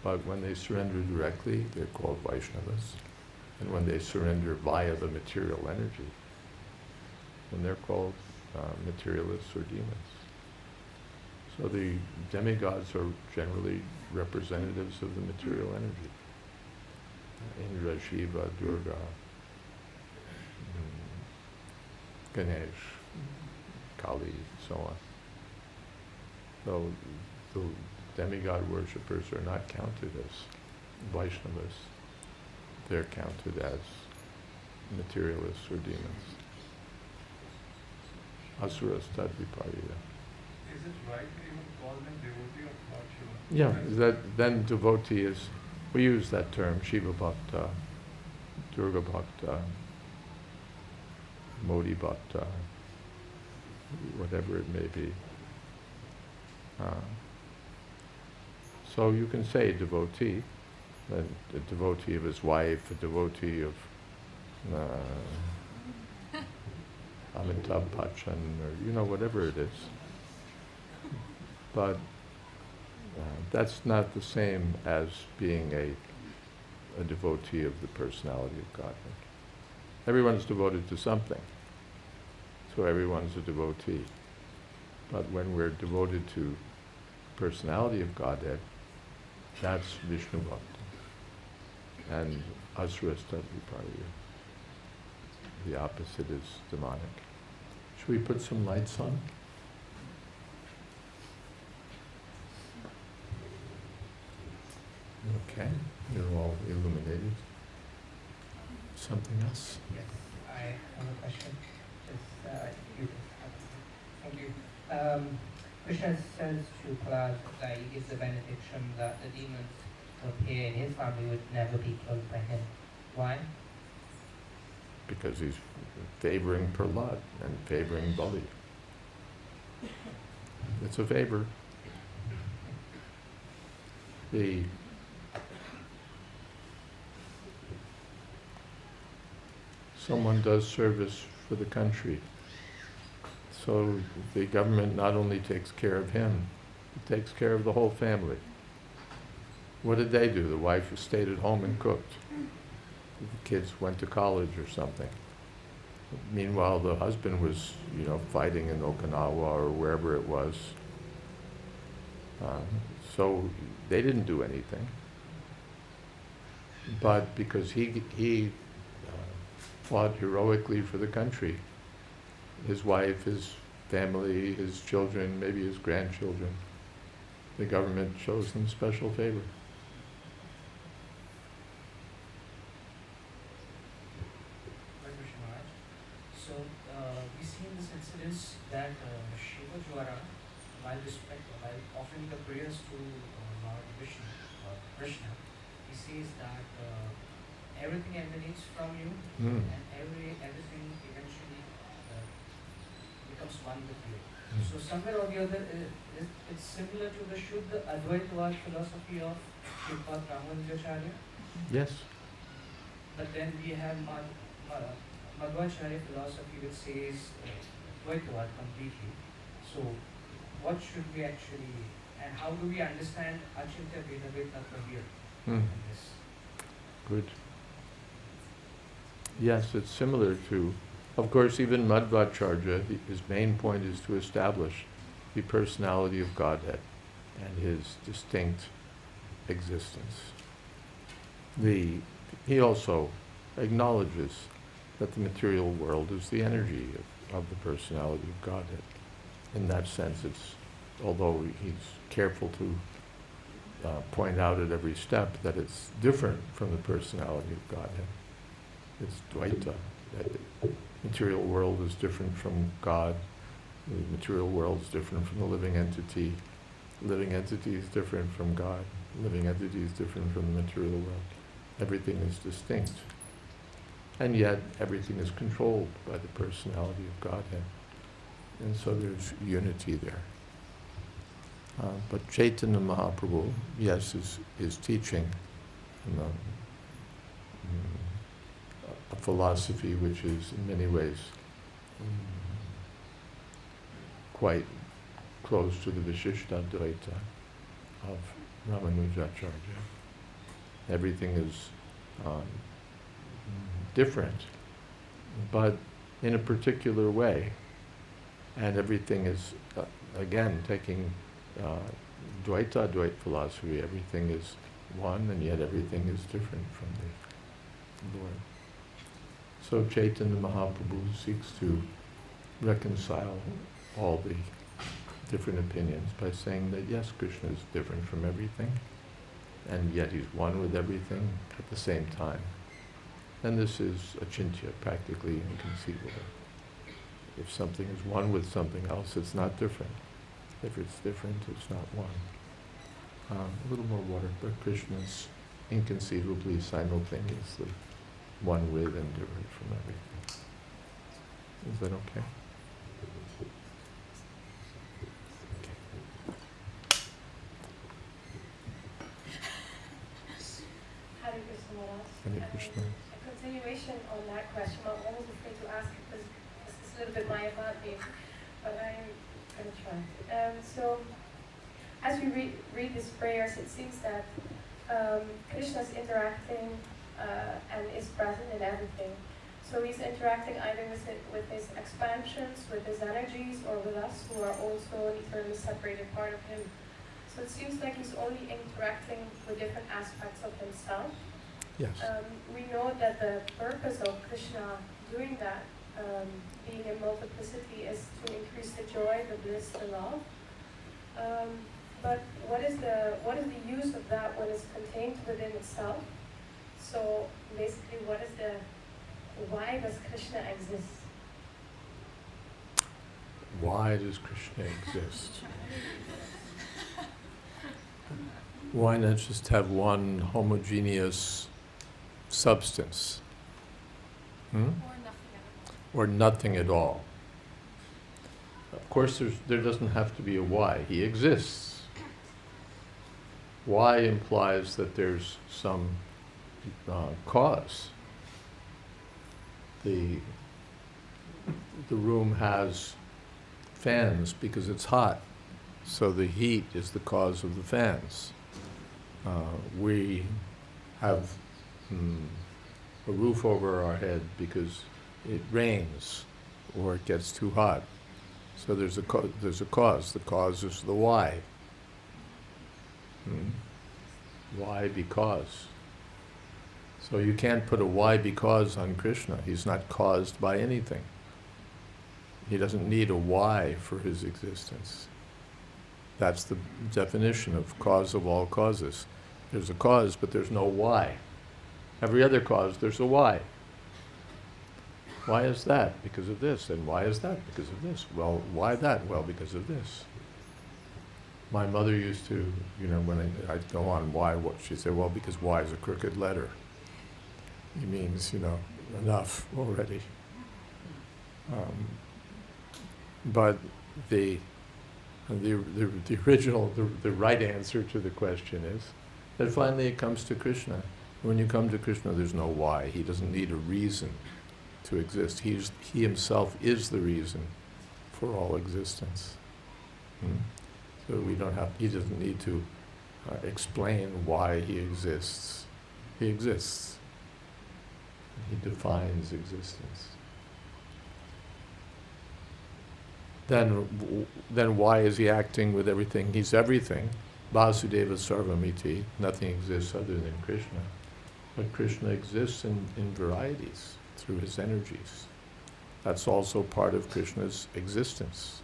But when they surrender directly, they're called Vaishnavas. And when they surrender via the material energy, then they're called materialists or demons. So the demigods are generally representatives of the material energy. Indra, Shiva, Durga, Ganesh, Kali, so on. So the demigod worshippers are not counted as Vaishnavas. They're counted as materialists or demons. Asuras tadviparya. Is it right to even call them devotee of Lord Shiva? Yeah, then devotee is, we use that term, Shiva Bhakta, Durga Bhakta, Modi Bhakta, whatever it may be. So you can say devotee, a devotee of his wife, a devotee of Amitabh Bachchan, or whatever it is. But that's not the same as being a devotee of the personality of Godhead. Everyone's devoted to something, so everyone's a devotee. But when we're devoted to personality of Godhead, that's Vishnu Bhakti. And Asuras Tadviparya. The opposite is demonic. Should we put some lights on? Okay, you're all illuminated. Something else? Yes, I have a question. Thank you. Krishna says to Prahlad that he gives the benediction that the demons who appear in his family would never be killed by him. Why? Because he's favoring Prahlad and favoring Bali. It's a favor. Someone does service for the country. So the government not only takes care of him, it takes care of the whole family. What did they do? The wife stayed at home and cooked. The kids went to college or something. Meanwhile, the husband was, fighting in Okinawa or wherever it was. So they didn't do anything. But because he fought heroically for the country, his wife, his family, his children, maybe his grandchildren, the government shows them special favor. So we see in this incident that Shiva Jwara, while offering the prayers to Lord Vishnu, Krishna, he says that everything emanates from you, and everything eventually becomes one with you. So somewhere or the other, it's similar to the Shuddha Advaitavad philosophy of Sripad Ramanujacharya. Yes. But then we have Madhvacharya philosophy which says Advaitavad completely. So what should we actually, and how do we understand Achintya Bheda Tattva here in this? Good. Yes, it's similar to, of course, even Madhvacharya, his main point is to establish the personality of Godhead and his distinct existence. He also acknowledges that the material world is the energy of the personality of Godhead. In that sense, although he's careful to point out at every step that it's different from the personality of Godhead. It's Dvaita. That material world is different from God. The material world is different from the living entity. Living entity is different from God. Living entity is different from the material world. Everything is distinct. And yet, everything is controlled by the personality of Godhead. And so there's unity there. But Chaitanya Mahaprabhu, yes, is teaching a philosophy which is in many ways quite close to the Vishishtadvaita of Ramanujacharya. Everything is different, but in a particular way. And everything is, again, taking Dvaita philosophy, everything is one, and yet everything is different from the Lord. So Chaitanya Mahaprabhu seeks to reconcile all the different opinions by saying that yes, Krishna is different from everything, and yet he's one with everything at the same time. And this is achintya, practically inconceivable. If something is one with something else, it's not different. If it's different, it's not one. A little more water, but Krishna is inconceivably, simultaneously one with and different from everything. Is that okay? Hare Krishna Maharaj. Hare Krishna. A continuation on that question, I'm almost afraid to ask it because it's a little bit my apartment, but I'm going to try. So, as we read these prayers, it seems that Krishna is interacting and is present in everything. So he's interacting either with his expansions, with his energies, or with us who are also an eternally separated part of him. So it seems like he's only interacting with different aspects of himself. Yes. We know that the purpose of Krishna doing that, being in multiplicity, is to increase the joy, the bliss, the love. But what is the use of that when it's contained within itself? So basically, why does Krishna exist? Why does Krishna exist? Why not just have one homogeneous substance? Or nothing at all. Of course, there doesn't have to be a why. He exists. Why implies that there's some cause. The room has fans because it's hot, so the heat is the cause of the fans. We have a roof over our head because it rains or it gets too hot. So there's a cause. The cause is the why. Why? Because. So you can't put a why because on Krishna. He's not caused by anything. He doesn't need a why for his existence. That's the definition of cause of all causes. There's a cause, but there's no why. Every other cause, there's a why. Why is that? Because of this. And why is that? Because of this. Well, why that? Well, because of this. My mother used to, when I'd go on why, what she'd say, well, because why is a crooked letter. It means, enough already. But the original, the right answer to the question is that finally it comes to Krishna. When you come to Krishna, there's no why. He doesn't need a reason to exist. He himself is the reason for all existence. So he doesn't need to explain why he exists. He exists. He defines existence. Then why is he acting with everything? He's everything. Vasudeva Sarvamiti, nothing exists other than Krishna. But Krishna exists in varieties through his energies. That's also part of Krishna's existence.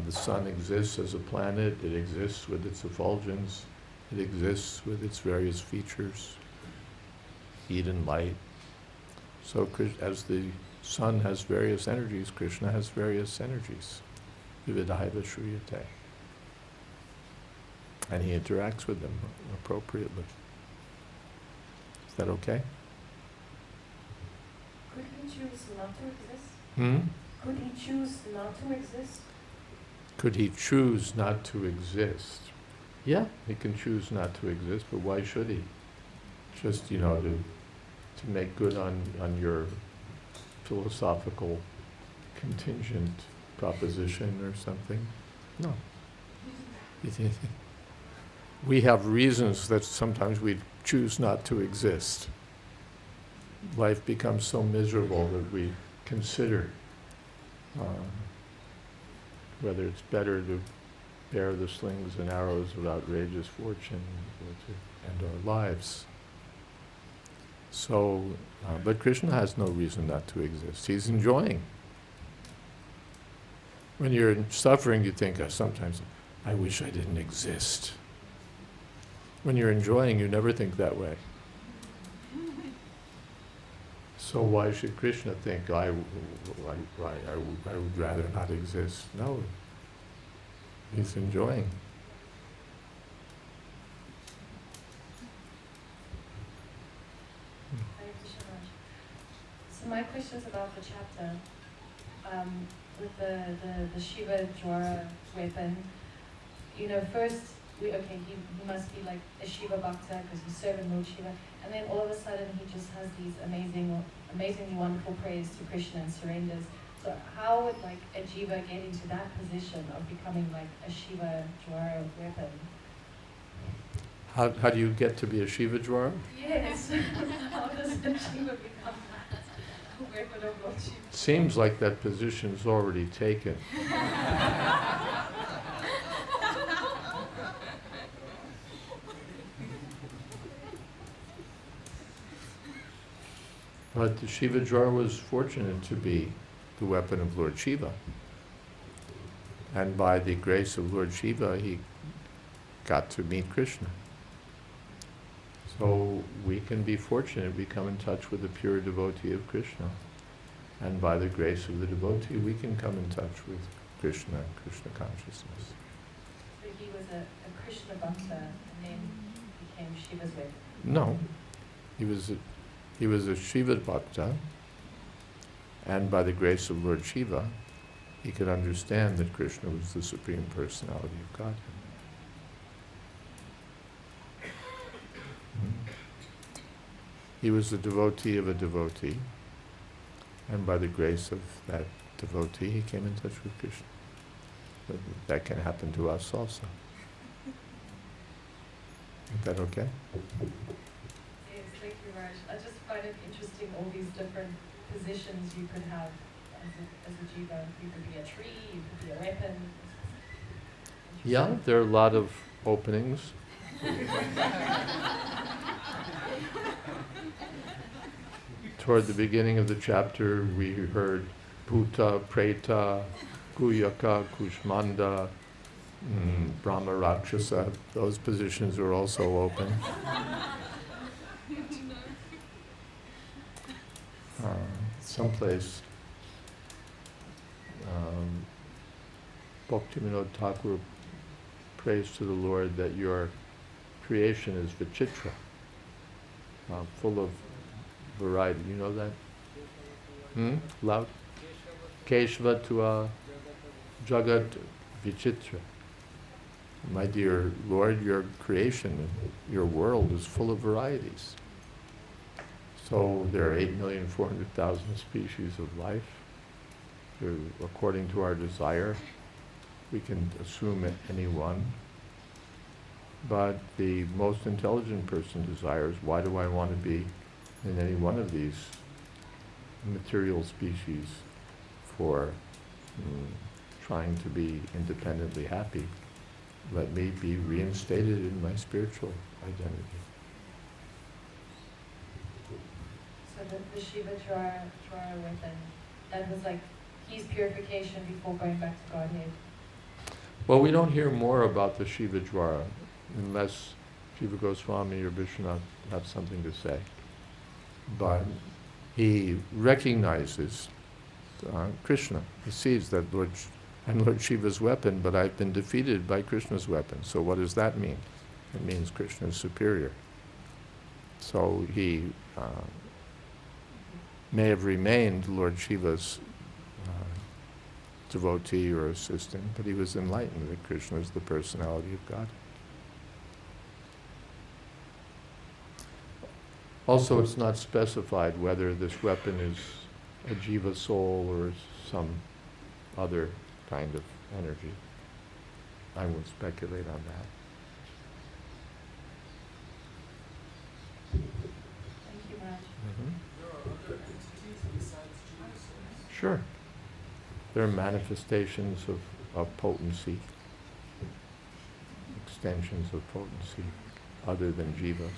The sun exists as a planet, it exists with its effulgence, it exists with its various features, heat and light. So as the sun has various energies, Krishna has various energies. Vividhaiva Shruyate. And he interacts with them appropriately. Is that okay? Could he choose not to exist? Hmm? Could he choose not to exist? Could he choose not to exist? Yeah, he can choose not to exist, but why should he? Just, to make good on your philosophical contingent proposition or something? No. We have reasons that sometimes we choose not to exist. Life becomes so miserable that we consider whether it's better to bear the slings and arrows of outrageous fortune or to end our lives. So, but Krishna has no reason not to exist. He's enjoying. When you're suffering, you think, sometimes, I wish I didn't exist. When you're enjoying, you never think that way. So why should Krishna think, I would rather not exist? No, he's enjoying. Thank you so much. So my question is about the chapter with the Shiva Jwara weapon. First, he must be like a Shiva Bhakta because he's serving Lord Shiva. And then all of a sudden he just has these amazingly wonderful prayers to Krishna and surrenders. So how would a Jiva get into that position of becoming like a Shiva Jwara weapon? How do you get to be a Shiva Jwara? Yes. How does a Shiva become a weapon of Lord Shiva? Seems like that position's already taken. But the Shiva Jwara was fortunate to be the weapon of Lord Shiva. And by the grace of Lord Shiva, he got to meet Krishna. So we can be fortunate, we come in touch with a pure devotee of Krishna. And by the grace of the devotee, we can come in touch with Krishna and Krishna consciousness. So he was a Krishna Bhakta and then became Shiva's weapon? No, he was a Shiva Bhakta, and by the grace of Lord Shiva, he could understand that Krishna was the Supreme Personality of Godhead. He was a devotee of a devotee, and by the grace of that devotee, he came in touch with Krishna. But that can happen to us also. Is that okay? Yes, thank you, Raj. I just find it interesting, all these different positions you could have as a jiva. You could be a tree, you could be a weapon. Yeah, there are a lot of openings. Toward the beginning of the chapter, we heard Bhuta, Preta, Guyaka, Kushmanda, Brahma Rakshasa. Those positions are also open. Someplace, Bhaktivinoda Thakur prays to the Lord that your creation is vichitra, full of variety. You know that? Loud? Keshava Tua Jagat Vichitra. My dear Lord, your creation, your world is full of varieties. So there are 8,400,000 species of life. According to our desire, we can assume any one. But the most intelligent person desires, why do I want to be in any one of these material species for trying to be independently happy? let me be reinstated in my spiritual identity. So the Shiva Jwara weapon, that was like his purification before going back to Godhead. Well, we don't hear more about the Shiva Jwara unless Jiva Goswami or Vishwanath have something to say. But he recognizes Krishna. He sees that I'm Lord Shiva's weapon, but I've been defeated by Krishna's weapon. So what does that mean? It means Krishna is superior. So he may have remained Lord Shiva's devotee or assistant, but he was enlightened that Krishna is the personality of God. Also, it's not specified whether this weapon is a jiva soul or some other kind of energy. I won't speculate on that. Thank you, Maharaj. There are other entities besides jiva souls? Sure. They're manifestations of potency, extensions of potency, other than jivas.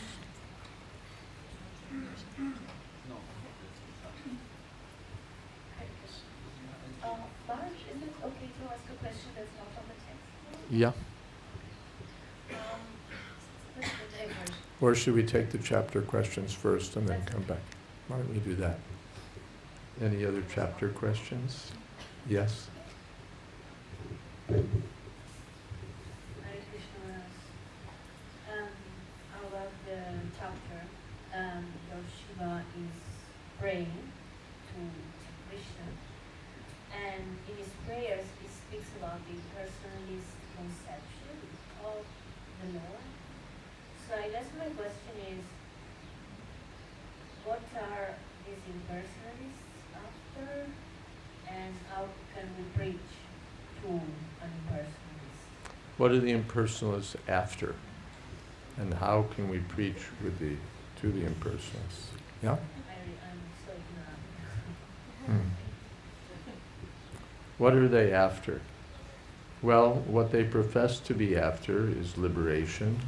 Maharaj, is it okay to ask a question that's not on the text? Yeah. Let's diverge. Or should we take the chapter questions first and then come back? Why don't we do that? Any other chapter questions? Yes? Hare Krishna Maharaj. I love the chapter. Lord Shiva is praying to Krishna, and in his prayers he speaks about the personalist conception of the Lord. So I guess my question is, what are these impersonalists after, and how can we preach to an impersonalist? What are the impersonalists after? And how can we preach to the impersonalists? Yeah? I'm so ignorant. What are they after? Well, what they profess to be after is liberation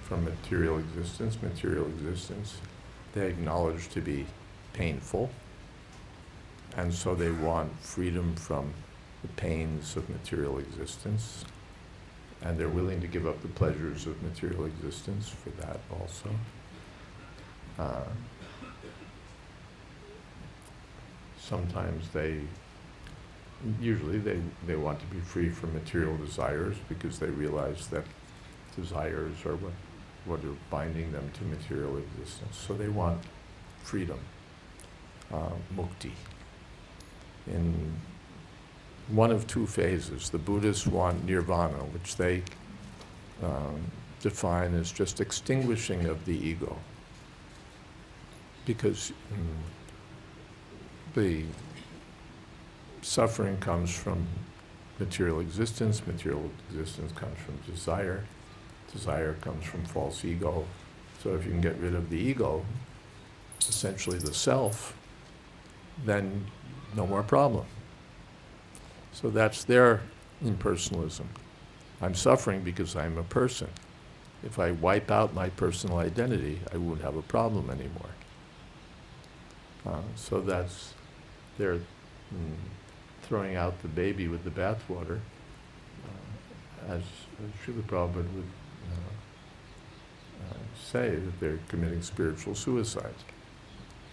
from material existence. Material existence they acknowledge to be painful, and so they want freedom from the pains of material existence, and they're willing to give up the pleasures of material existence for that also. Sometimes usually they want to be free from material desires because they realize that desires are what are binding them to material existence. So they want freedom, mukti. In one of two phases, the Buddhists want nirvana, which they define as just extinguishing of the ego. Because the suffering comes from material existence comes from desire comes from false ego. So if you can get rid of the ego, essentially the self, then no more problem. So that's their impersonalism. I'm suffering because I'm a person. If I wipe out my personal identity, I won't have a problem anymore. So that's they're throwing out the baby with the bathwater, as Srila Prabhupada would say that they're committing spiritual suicide.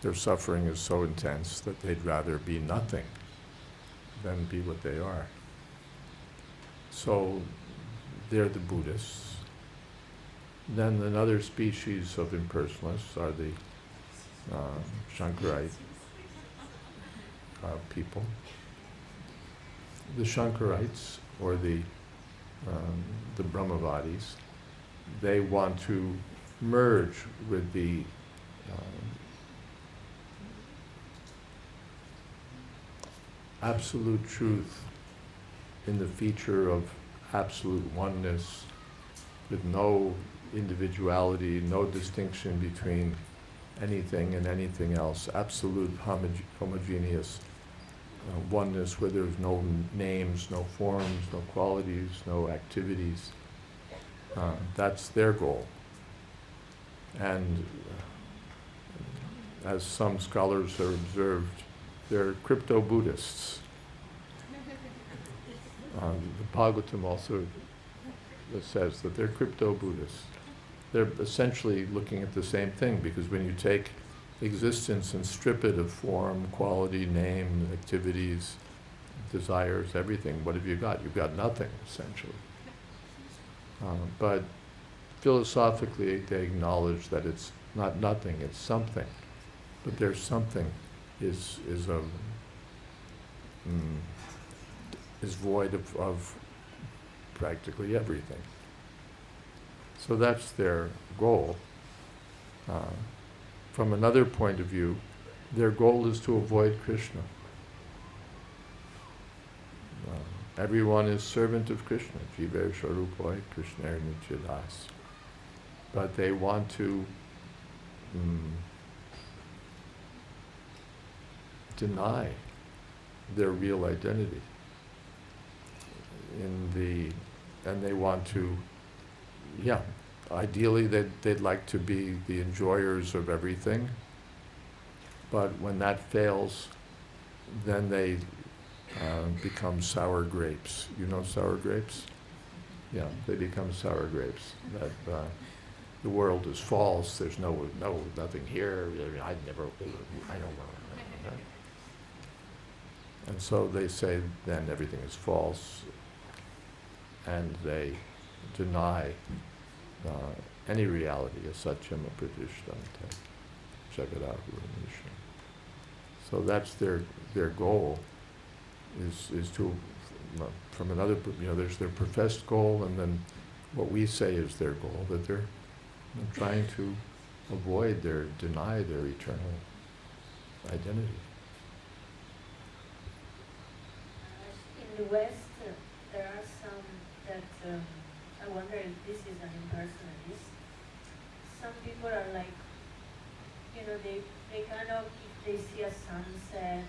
Their suffering is so intense that they'd rather be nothing than be what they are. So they're the Buddhists. Then another species of impersonalists are the Shankarite people. The Shankarites, or the Brahmavadis, they want to merge with the absolute truth in the feature of absolute oneness, with no individuality, no distinction between anything and anything else, absolute homogeneous oneness where there's no names, no forms, no qualities, no activities, That's their goal. And as some scholars have observed, they're crypto-Buddhists. The Bhagavatam also says that they're crypto-Buddhists. They're essentially looking at the same thing, because when you take existence and strip it of form, quality, name, activities, desires, everything, what have you got? You've got nothing, essentially. But philosophically, they acknowledge that it's not nothing, it's something. But there's something is void of practically everything. So that's their goal. From another point of view, their goal is to avoid Krishna. Everyone is servant of Krishna, Jiver Swarupoi, Krishna Nityadas. But they want to deny their real identity and they want to, ideally they'd like to be the enjoyers of everything, but when that fails, then they become sour grapes. You know sour grapes? Yeah, they become sour grapes. That the world is false. There's nothing here. I don't know. And so they say then everything is false, and they deny any reality as satyam apradishtante jagadahu anisha. So that's their goal. Is to, from another, there's their professed goal, and then what we say is their goal, that they're trying to deny their eternal identity. In the West, there are some that, I wonder if this is an impersonalist. Some people are like, they kind of, if they see a sunset,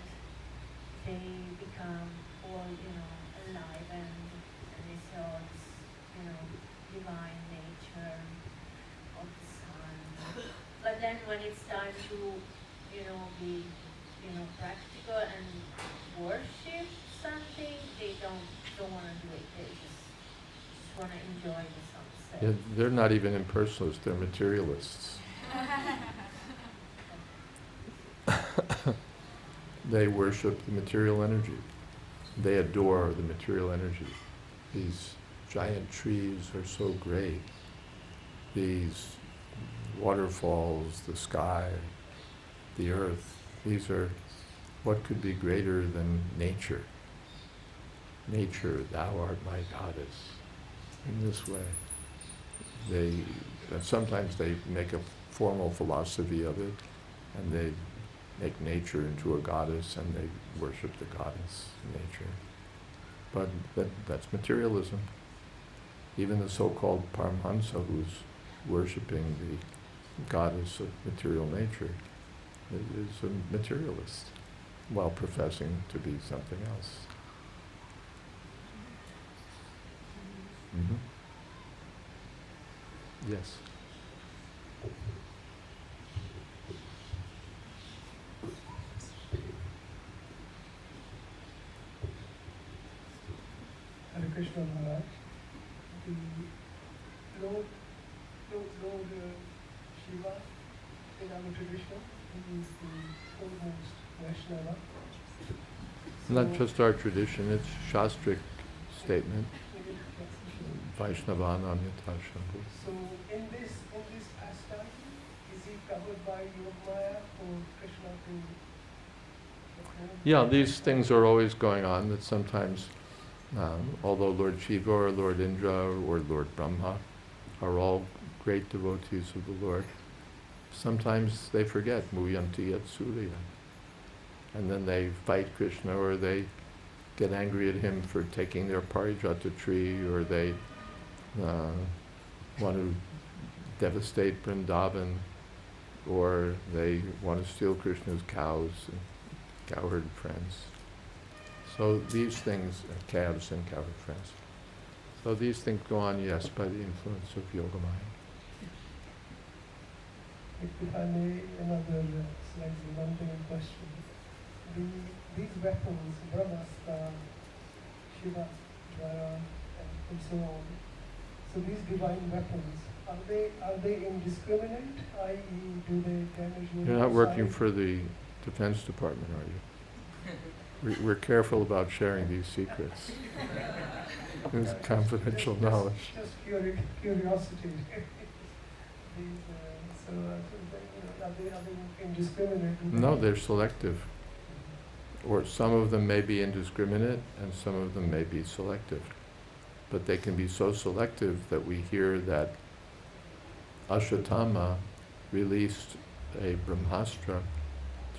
they become all, alive, and they say, oh, this, divine nature of the sun. But then when it's time to, be, practical and worship something, they don't want to do it. They just want to enjoy the sunset. Yeah, they're not even impersonalists, they're materialists. They worship the material energy. They adore the material energy. These giant trees are so great. These waterfalls, the sky, the earth, these are what could be greater than nature. Nature, thou art my goddess. In this way, sometimes they make a formal philosophy of it, and they make nature into a goddess, and they worship the goddess, nature. But that's materialism. Even the so-called Paramhansa, who's worshipping the goddess of material nature, is a materialist, while professing to be something else. Mm-hmm. Yes. Hare Krishna Maharaj, the Lord Shiva in our tradition, he is the foremost Vaishnava. Not just our tradition, it's Shastric statement. Vaishnava Namyata Shambhu. So in this pastime, is he covered by Yog Maya or Krishna to? Yeah, these things are always going on, that sometimes, although Lord Shiva or Lord Indra or Lord Brahma are all great devotees of the Lord, sometimes they forget, Muyanti Yat Surya. And then they fight Krishna, or they get angry at him for taking their parijata tree, or they want to devastate Vrindavan, or they want to steal Krishna's cows and cowherd friends. So these things, calves and cowherd friends. So these things go on, yes, by the influence of Yogamaya. If I may, another slightly mundane question. These weapons, Brahmastra, Shiva, Dvara, and so on, so these divine weapons, are they indiscriminate, i.e. do they damage your You're not working side? for the Defense Department, are you? We're careful about sharing these secrets. It's confidential knowledge. Just curiosity. Are they indiscriminate? No, they're selective. Or some of them may be indiscriminate and some of them may be selective. But they can be so selective that we hear that Ashwatthama released a Brahmastra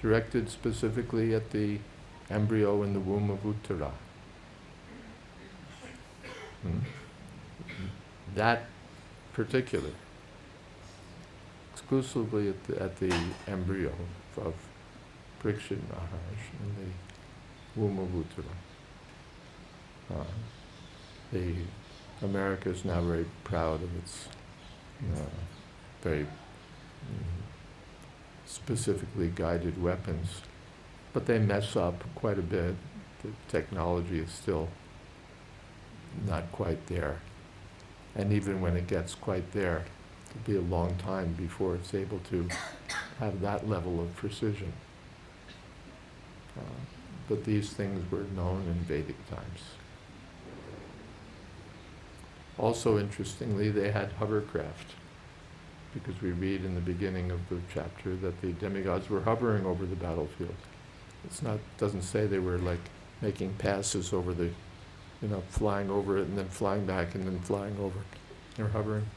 directed specifically at the embryo in the womb of Uttara. That particular, exclusively at the embryo of Parikshit Maharaj in the womb of Uttara. America is now very proud of its very specifically guided weapons, but they mess up quite a bit. The technology is still not quite there. And even when it gets quite there, it'll be a long time before it's able to have that level of precision. But these things were known in Vedic times. Also, interestingly, they had hovercraft, because we read in the beginning of the chapter that the demigods were hovering over the battlefield. Doesn't say they were like making passes over the, flying over it and then flying back and then flying over. They're hovering.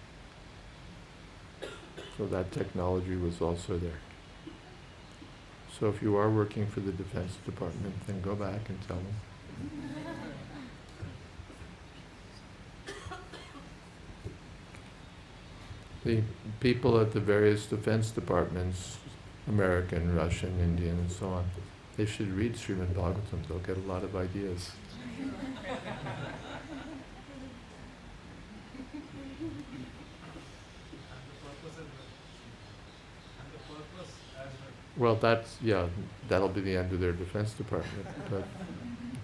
So that technology was also there. So if you are working for the Defense Department, then go back and tell them. The people at the various defense departments, American, Russian, Indian, and so on, they should read Srimad Bhagavatam. They'll get a lot of ideas. Well, that'll be the end of their defense department,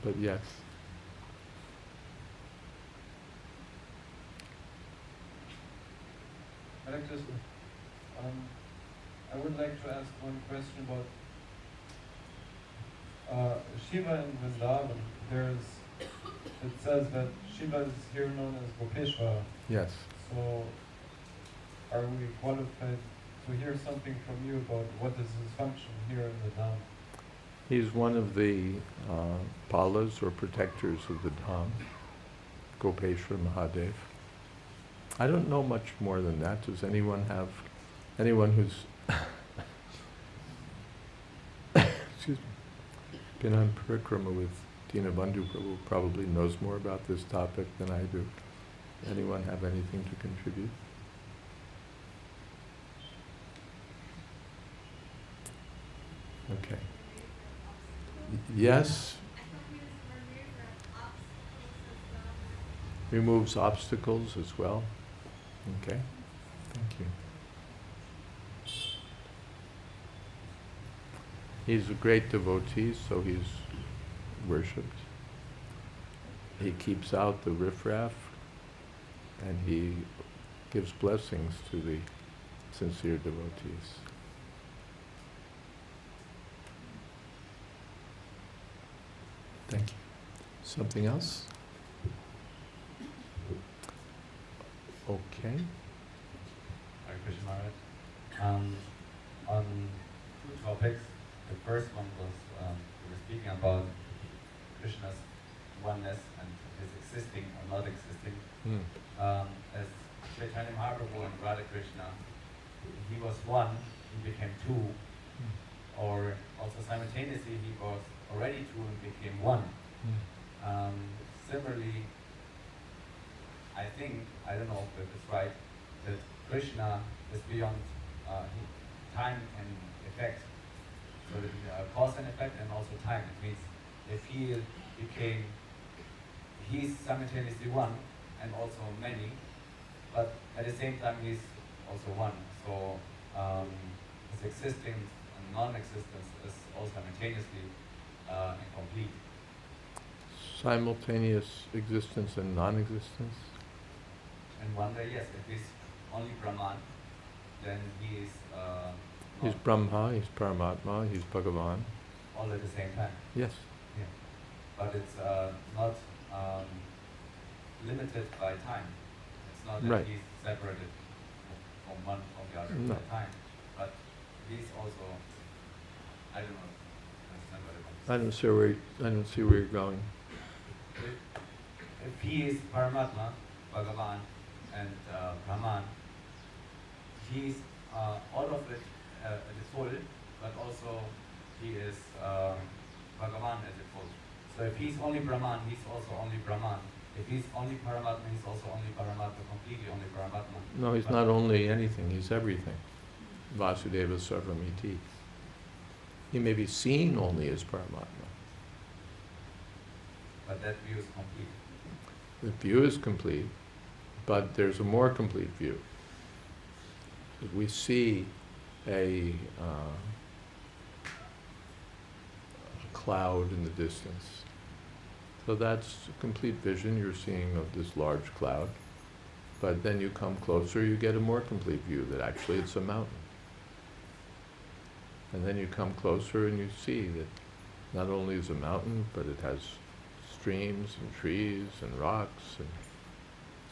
but yes. Hare Krishna. I would like to ask one question about Shiva in Vrindavan. It says that Shiva is here known as Gopeshwara. Yes. So, are we qualified to hear something from you about what is his function here in the Dham? He's one of the palas or protectors of the Dham, Gopeshwar Mahadev. I don't know much more than that. Does anyone who's excuse me, been on parikrama with Dinabandhu Prabhu probably knows more about this topic than I do. Anyone have anything to contribute? Okay. Yes. Removes obstacles as well. Okay. Thank you. He's a great devotee, so he's worshipped. He keeps out the riffraff, and he gives blessings to the sincere devotees. Thank you. Something else? Okay. Hare Krishna Maharaj. On two topics. The first one was we were speaking about Krishna's oneness and his existing or not existing. As Chaitanya Mahaprabhu and Radha Krishna, he was one, he became two, or also simultaneously he was already two and became one. Similarly, I think, I don't know if it's right, that Krishna is beyond time and effect. So cause and effect and also time. It means if he's simultaneously one and also many, but at the same time he's also one. So his existing and non-existence is all simultaneously incomplete. Simultaneous existence and non-existence? And one way, yes, if he's only Brahman, then he is He's not Brahma, he's Paramatma, he's Bhagavan. all at the same time. Yes. Yeah. But it's not limited by time. It's not that Right. he's separated from one from the other No. by time. But he's also, I don't know, understand what it I don't see where you're going. If he is Paramatma, Bhagavan, and Brahman, he's all of it at the full, but also he is Bhagavan at the full. So if he's only Brahman, he's also only Brahman. If he's only Paramatma, he's also only Paramatma, completely only Paramatma. No, he's But- not only anything, he's everything. Vasudeva Sarvamiti. He may be seen only as Paramatma. But that view is complete. The view is complete, but there's a more complete view. We see a cloud in the distance. So that's a complete vision you're seeing of this large cloud. But then you come closer, you get a more complete view that actually it's a mountain. And then you come closer and you see that not only is it a mountain, but it has streams and trees and rocks and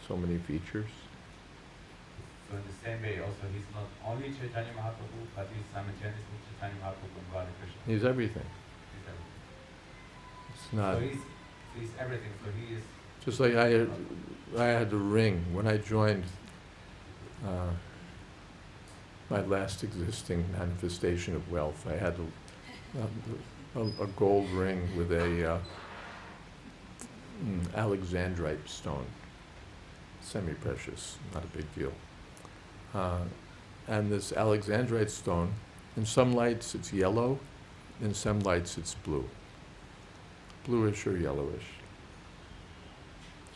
so many features. So in the same way, also he's not only Chaitanya Mahaprabhu, but he's simultaneously Chaitanya Mahaprabhu and Radha Krishna. He's everything. He's everything. It's not So he's everything. So he is. just like I had a ring when I joined my last existing manifestation of wealth. I had a gold ring with a alexandrite stone, semi-precious, not a big deal. And this alexandrite stone, in some lights it's yellow, in some lights it's blue, bluish or yellowish.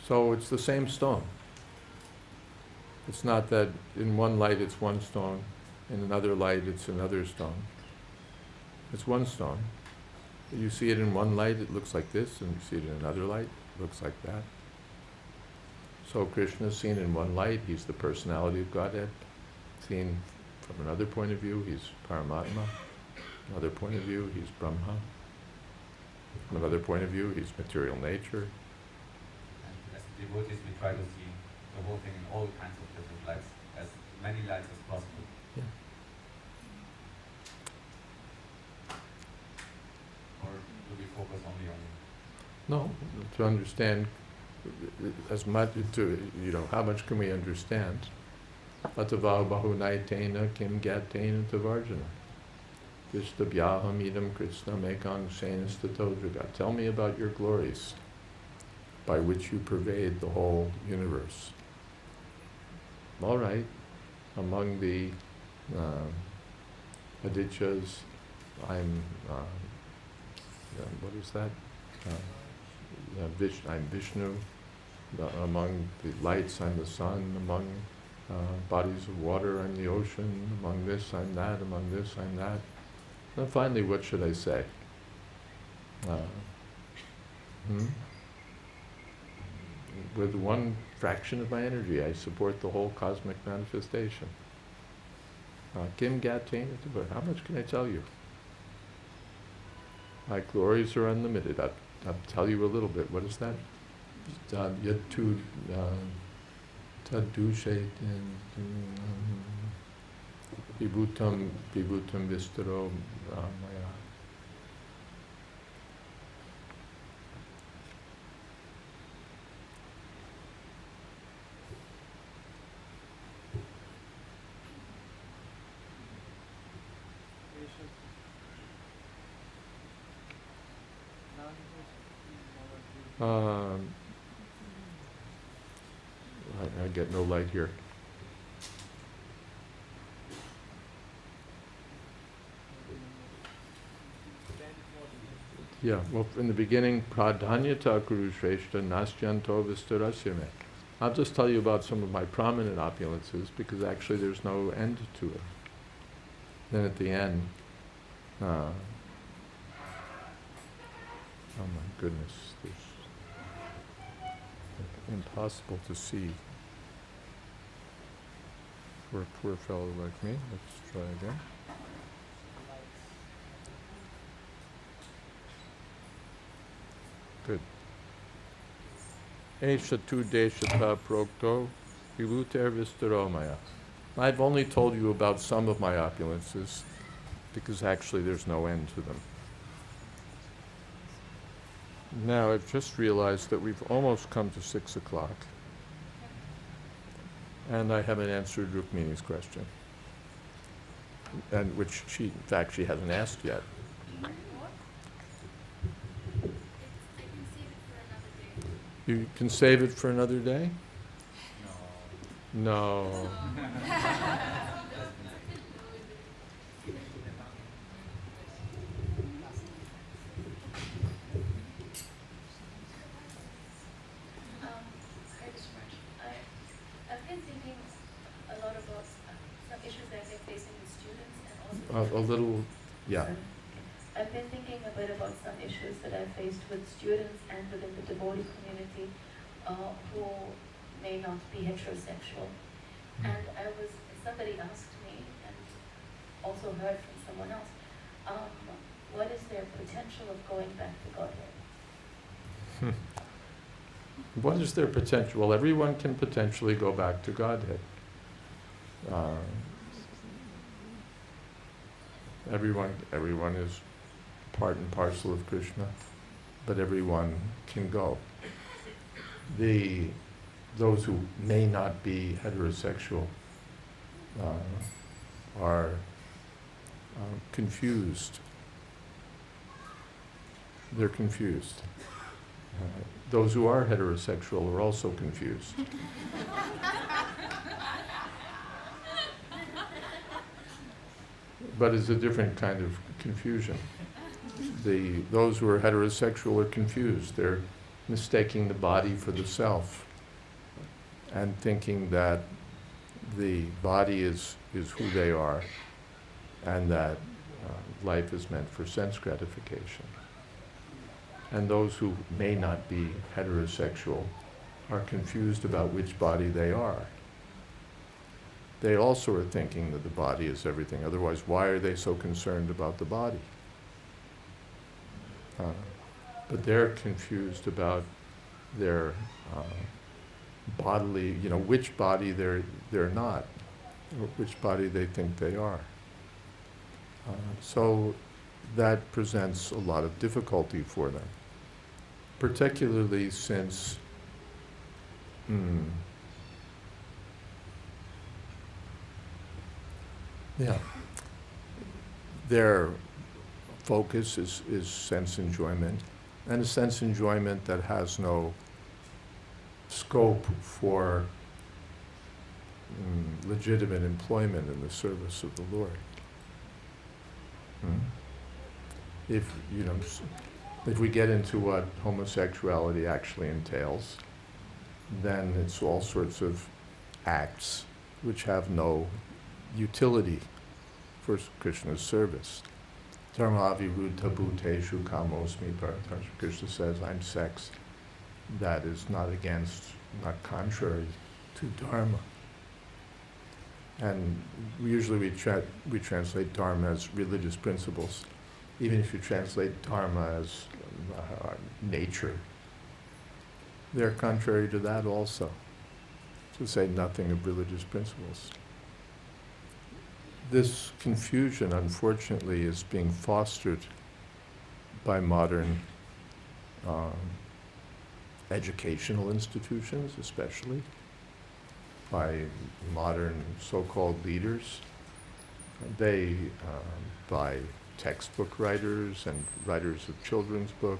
So it's the same stone. It's not that in one light it's one stone, in another light it's another stone. It's one stone. You see it in one light, it looks like this, and you see it in another light, it looks like that. So Krishna is seen in one light, he's the personality of Godhead. Seen from another point of view, he's Paramatma. Another point of view, he's Brahma. From another point of view, he's material nature. And as devotees, we try to see the whole thing in all kinds of different lights, as many lights as possible. Yeah. Or do we focus only on? No, to understand as much, how much can we understand? Atava bahunaitena kim gyatena tavarjana. Vishtabhyaham idam Krishna mekang senastato jagat. Tell me about your glories by which you pervade the whole universe. All right, among the adityas, I'm, what is that? I'm Vishnu. Among the lights, I'm the sun. Among bodies of water, I'm the ocean. Among this, I'm that. Among this, I'm that. And finally, what should I say? With one fraction of my energy, I support the whole cosmic manifestation. Kim Gatena, how much can I tell you? My glories are unlimited. I'll tell you a little bit. What is that? Yatu tadushe vibhutam vistaro maya. I get no light here. Yeah, well, in the beginning, pradhanyata kuru shreshta nastyanto vistarasya me. I'll just tell you about some of my prominent opulences because actually there's no end to it. Then at the end, oh my goodness, there's impossible to see for a poor fellow like me. Let's try again. Good. Esha tu deshata prokto vivuter vistaromaya. I've only told you about some of my opulences because actually there's no end to them. Now I've just realized that we've almost come to 6 o'clock and I haven't answered Rukmini's question, and which she, in fact, she hasn't asked yet. You can save it for another day? No. I've been thinking a lot about some issues that I've been facing with students and also A little, yeah. Sorry. I've been thinking a bit about some issues that I've faced with students and within the devotee community who may not be heterosexual. And somebody asked me, and also heard from someone else, what is their potential of going back to Godhead? What is their potential? Well, everyone can potentially go back to Godhead. Everyone is part and parcel of Krishna, but everyone can go. Those who may not be heterosexual are confused. They're confused. Those who are heterosexual are also confused. But it's a different kind of confusion. Those who are heterosexual are confused. They're mistaking the body for the self and thinking that the body is who they are and that life is meant for sense gratification. And those who may not be heterosexual are confused about which body they are. They also are thinking that the body is everything. Otherwise, why are they so concerned about the body? But they're confused about their bodily, which body they're not, or which body they think they are. So that presents a lot of difficulty for them, particularly since their focus is sense enjoyment, and a sense enjoyment that has no scope for legitimate employment in the service of the Lord. If we get into what homosexuality actually entails, then it's all sorts of acts which have no utility for Krishna's service. Dharma viruddha bhuteshu kamosmi paratharma. Krishna says, I'm sex. That is not contrary to Dharma. And usually we translate Dharma as religious principles. Even if you translate Dharma as nature, they're contrary to that also, to say nothing of religious principles. This confusion, unfortunately, is being fostered by modern educational institutions, especially by modern so-called leaders. They, by textbook writers and writers of children's book,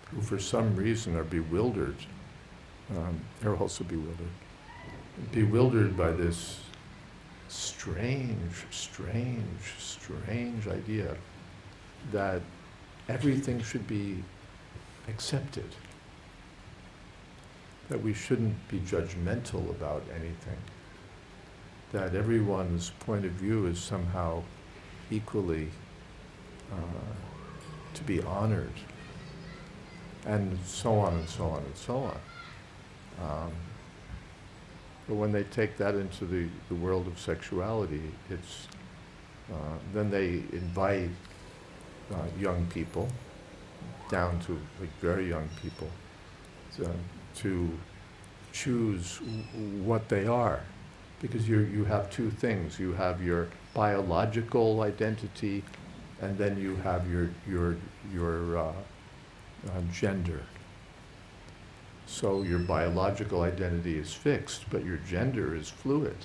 who for some reason are bewildered, are also bewildered by this strange idea that everything should be accepted. that we shouldn't be judgmental about anything, that everyone's point of view is somehow equally to be honored, and so on and so on and so on. But when they take that into the world of sexuality, it's then they invite young people, down to like very young people, to choose what they are, because you have two things. You have your biological identity, and then you have your gender. So your biological identity is fixed, but your gender is fluid.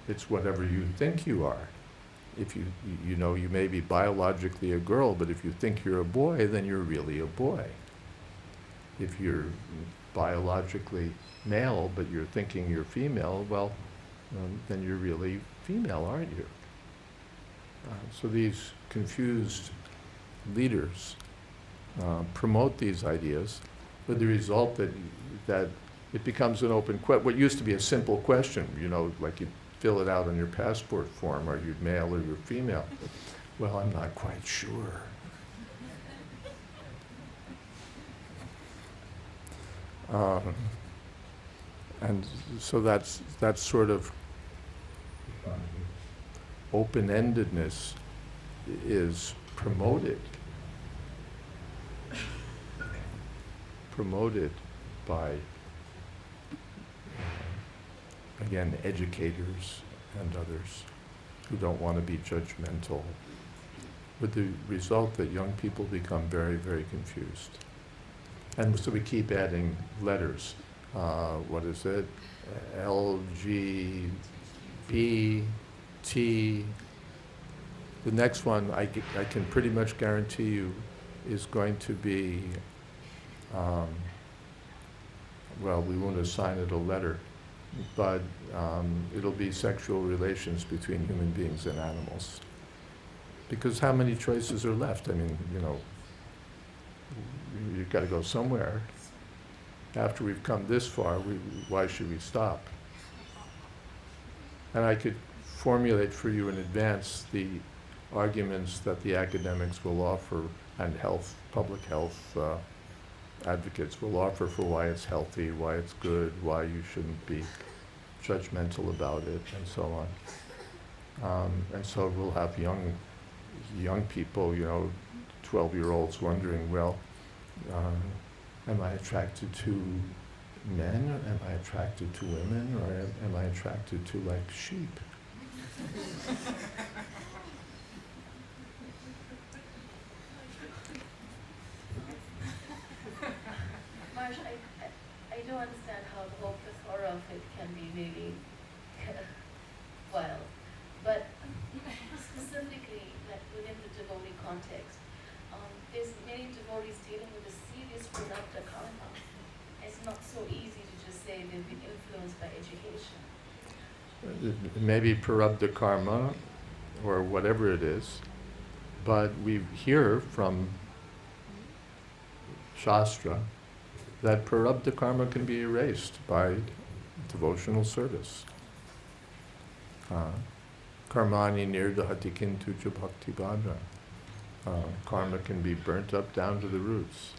It's whatever you think you are. If you know, you may be biologically a girl, but if you think you're a boy, then you're really a boy. If you're biologically male, but you're thinking you're female, well, then you're really female, aren't you? So these confused leaders promote these ideas, with the result that it becomes an open question. What used to be a simple question, like you fill it out on your passport form, are you male or you're female? Well, I'm not quite sure. And so that's sort of open-endedness is promoted by, again, educators and others who don't want to be judgmental, with the result that young people become very, very confused. And so we keep adding letters. What is it? L, G, B, T. The next one I can pretty much guarantee you is going to be, well, we won't assign it a letter, but it'll be sexual relations between human beings and animals. Because how many choices are left? I mean, you've got to go somewhere. After we've come this far, why should we stop? And I could formulate for you in advance the arguments that the academics will offer, and public health advocates will offer for why it's healthy, why it's good, why you shouldn't be judgmental about it, and so on. And so we'll have young people, 12-year-olds wondering, well, am I attracted to men, or am I attracted to women, or am I attracted to, like, sheep? Marsh, I don't understand how the whole plethora of it can be really wild. But specifically, like within the devotee context, there's many devotees dealing with a serious productive karma. It's not so easy to just say they've been influenced by education. Maybe prarabdha karma, or whatever it is, but we hear from Shastra that prarabdha karma can be erased by devotional service. Karmani nirdahati kintu cha bhakti bhadra. Karma can be burnt up down to the roots.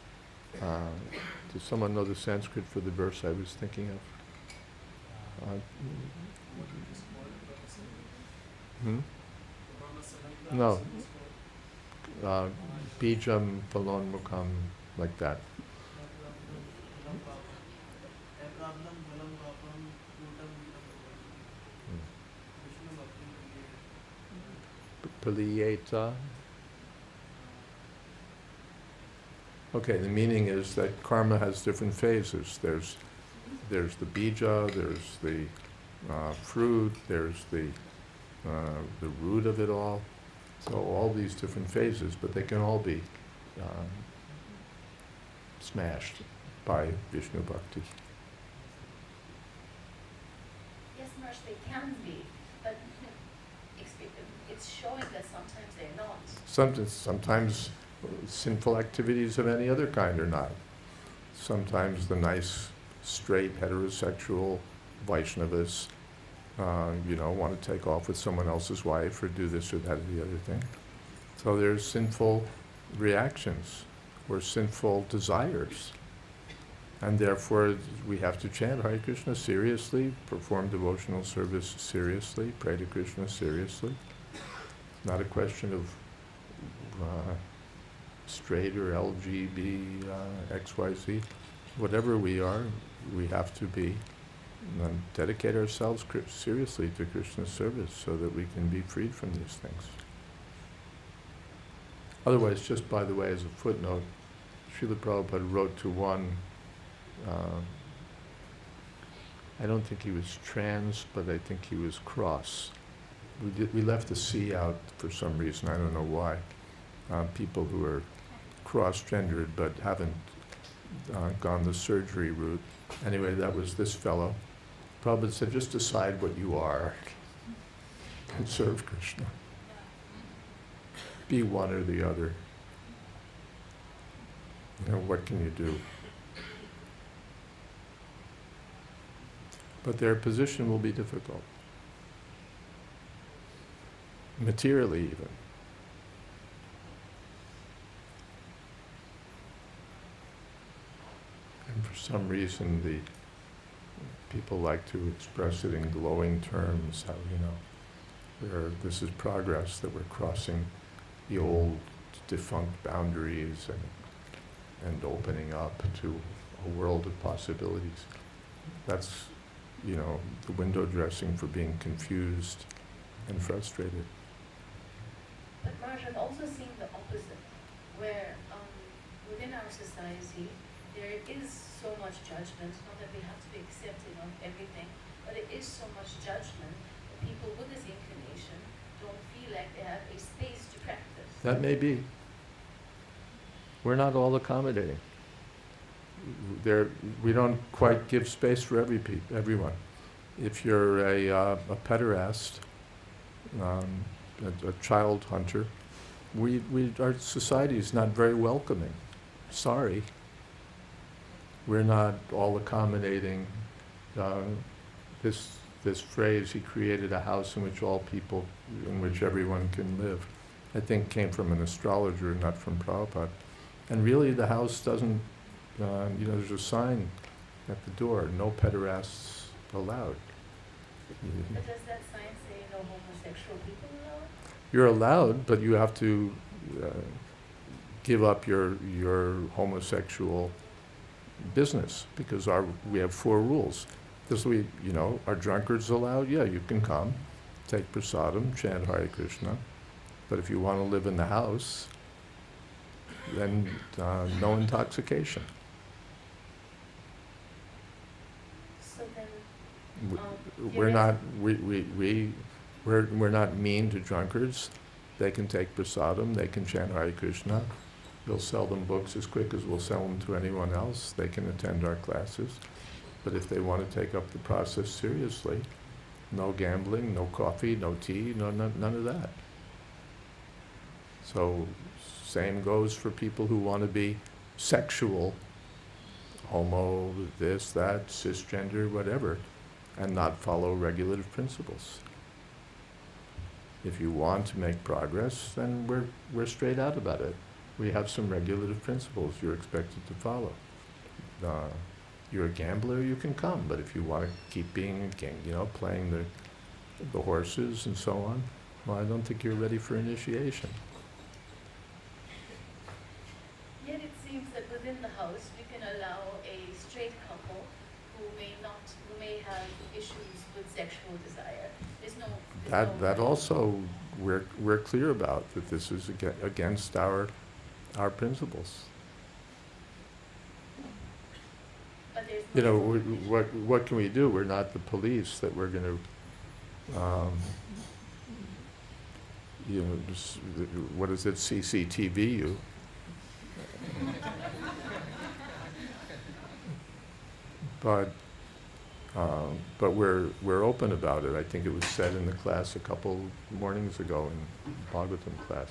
Does someone know the Sanskrit for the verse I was thinking of? No. Bijam palonmukam, like that. Paliyeta. Okay, the meaning is that karma has different phases. There's the bija, there's the fruit, there's the root of it all. So all these different phases, but they can all be smashed by Vishnu Bhakti. Yes, Marsh, they can be, but it's showing that sometimes they're not. Sometimes sinful activities of any other kind are not. Sometimes the nice straight heterosexual Vaishnavas, want to take off with someone else's wife or do this or that or the other thing. So there's sinful reactions or sinful desires. And therefore, we have to chant Hare Krishna seriously, perform devotional service seriously, pray to Krishna seriously. It's not a question of straight or LGB, XYZ. Whatever we are, we have to be, dedicate ourselves seriously to Krishna's service so that we can be freed from these things. Otherwise, just by the way, as a footnote, Srila Prabhupada wrote to one, I don't think he was trans, but I think he was cross. We left the C out for some reason, I don't know why. People who are cross-gendered but haven't gone the surgery route. Anyway, that was this fellow. Prabhupada said, just decide what you are and serve Krishna. Be one or the other. What can you do? But their position will be difficult. Materially even. And for some reason the people like to express it in glowing terms, how, this is progress, that we're crossing the old defunct boundaries and opening up to a world of possibilities. That's, the window dressing for being confused and frustrated. But Maharaj, I've also seen the opposite, where within our society, there is so much judgment, not that we have to be accepting of everything, but there is so much judgment that people with this inclination don't feel like they have a space to practice. That may be. We're not all accommodating. We don't quite give space for everyone. If you're a pederast, a child hunter, our society is not very welcoming. Sorry. We're not all accommodating. This phrase, he created a house in which everyone can live, I think came from an astrologer, not from Prabhupada. And really the house doesn't, there's a sign at the door, no pederasts allowed. But does that sign say no homosexual people allowed? You're allowed, but you have to give up your homosexual business, because we have 4 rules. This are drunkards allowed? Yeah, you can come, take prasadam, chant Hare Krishna, but if you want to live in the house, then no intoxication. So then, We're not mean to drunkards. They can take prasadam, they can chant Hare Krishna. We'll sell them books as quick as we'll sell them to anyone else. They can attend our classes. But if they want to take up the process seriously, no gambling, no coffee, no tea, none of that. So same goes for people who want to be sexual, homo, this, that, cisgender, whatever, and not follow regulative principles. If you want to make progress, then we're straight out about it. We have some regulative principles you're expected to follow. You're a gambler, you can come, but if you want to keep being a gang, playing the horses and so on, well, I don't think you're ready for initiation. yet it seems that within the house we can allow a straight couple who may have issues with sexual desire. That also we're clear about, that this is against our principles. But there's what can we do? We're not the police that we're going to, what is it, CCTV you. But we're open about it. I think it was said in the class a couple mornings ago in Bhagavatam class.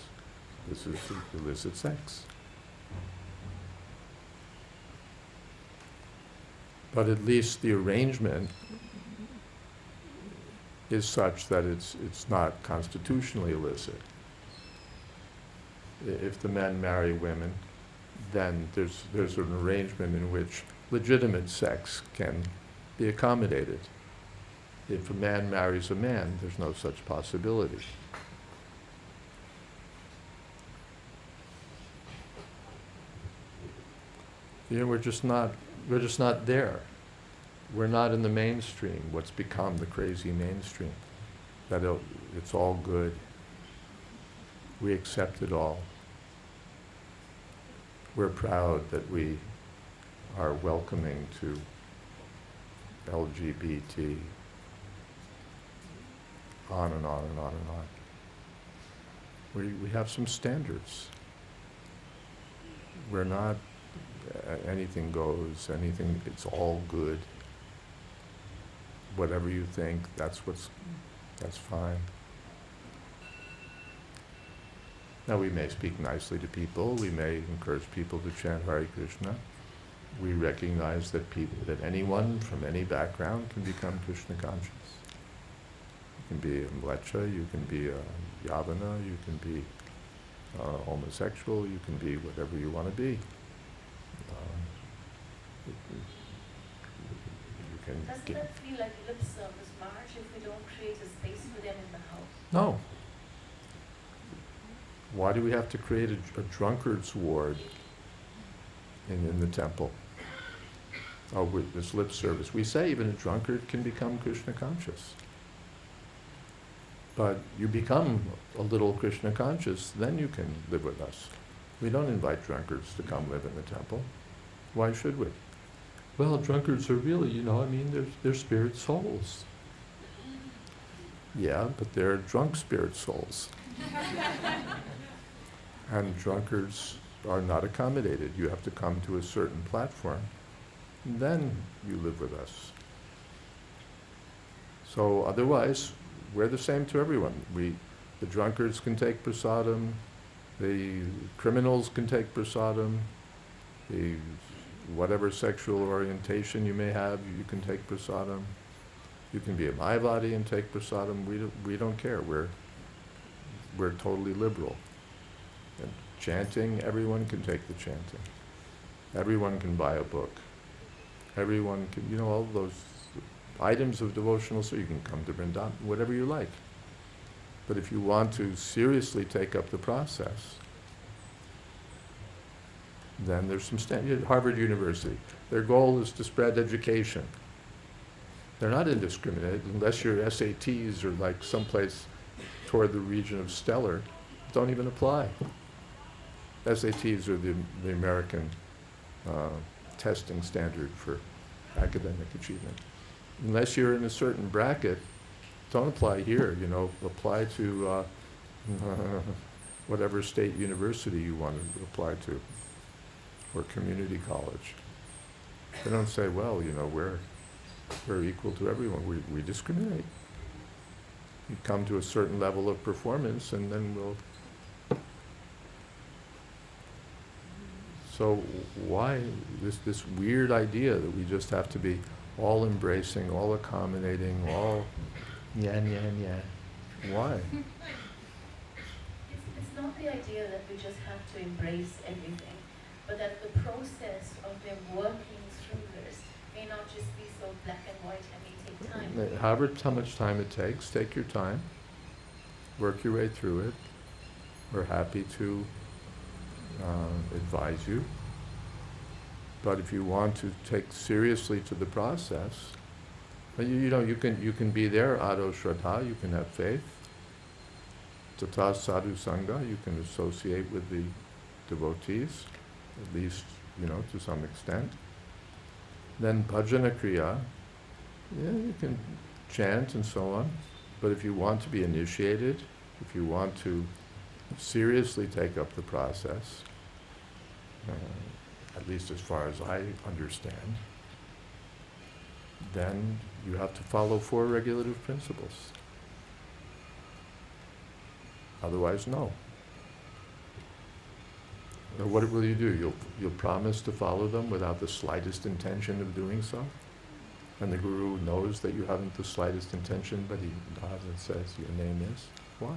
This is illicit sex. But at least the arrangement is such that it's not constitutionally illicit. If the men marry women, then there's an arrangement in which legitimate sex can be accommodated. If a man marries a man, there's no such possibility. You know, we're just not there. We're not in the mainstream, what's become the crazy mainstream. That it's all good. We accept it all. We're proud that we are welcoming to LGBT, on and on and on and on. We have some standards. We're not anything goes, it's all good. Whatever you think, that's fine. Now we may speak nicely to people, we may encourage people to chant Hare Krishna. We recognize that anyone from any background can become Krishna conscious. You can be a mlecha, you can be a yavana, you can be homosexual, you can be whatever you want to be. Doesn't that feel like lip service, March, if we don't create a space for them in the house? No. Why do we have to create a drunkard's ward in the temple? Oh, with this lip service. We say even a drunkard can become Krishna conscious. But you become a little Krishna conscious, then you can live with us. We don't invite drunkards to come live in the temple. Why should we? Well, drunkards are really, they're spirit souls. Yeah, but they're drunk spirit souls. And drunkards are not accommodated. You have to come to a certain platform, and then you live with us. So otherwise, we're the same to everyone. The drunkards can take prasadam, the criminals can take prasadam, whatever sexual orientation you may have, you can take prasadam. You can be a Mayavadi and take prasadam. We don't care. We're totally liberal. And chanting, everyone can take the chanting. Everyone can buy a book. Everyone can, all those items of devotional, so you can come to Vrindavan, whatever you like. But if you want to seriously take up the process, then there's some Harvard University. Their goal is to spread education. They're not indiscriminate, unless your SATs are like someplace toward the region of stellar, don't even apply. SATs are the American testing standard for academic achievement. Unless you're in a certain bracket, don't apply here, apply to whatever state university you want to apply to, or community college. They don't say, well, we're equal to everyone. We discriminate. You come to a certain level of performance, and then we'll. So why this weird idea that we just have to be all embracing, all accommodating, all yan. Why? It's not the idea that we just have to embrace everything, but that the process of them working through this may not just be so black and white and may take time. However, how much time it takes, take your time, work your way through it. We're happy to advise you. But if you want to take seriously to the process, you can be there, ado shraddha, you can have faith. Tata sadhu sangha, you can associate with the devotees, at least, to some extent. Then bhajana kriya, you can chant and so on. But if you want to be initiated, if you want to seriously take up the process, at least as far as I understand, then you have to follow 4 regulative principles. Otherwise, no. Now, what will you do? You'll promise to follow them without the slightest intention of doing so? And the Guru knows that you haven't the slightest intention, but he nods and says, your name is? Why?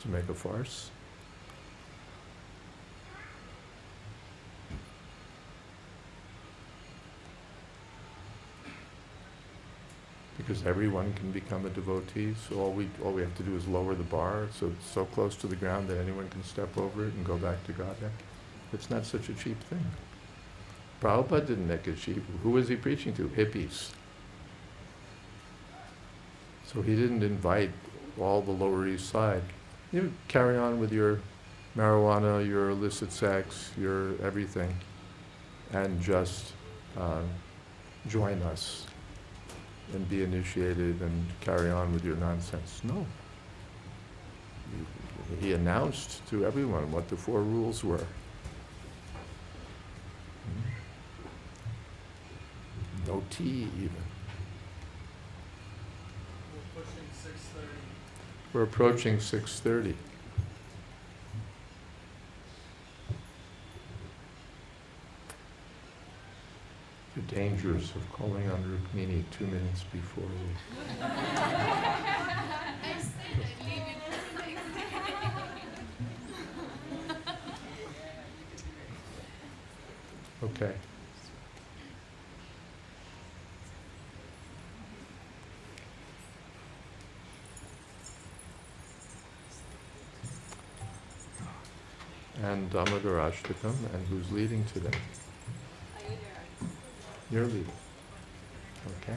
To make a farce? Because everyone can become a devotee, so all we have to do is lower the bar so it's so close to the ground that anyone can step over it and go back to Godhead. It's not such a cheap thing. Prabhupada didn't make it cheap. Who was he preaching to? Hippies. So he didn't invite all the Lower East Side. You carry on with your marijuana, your illicit sex, your everything, and just join us and be initiated and carry on with your nonsense. No. He announced to everyone what the 4 rules were. No tea even. We're pushing 6:30. We're approaching 6:30. The dangers of calling on Rukmini 2 minutes before we... Okay. And Damodar Ashtakam, and who's leading today? You're leading. Okay.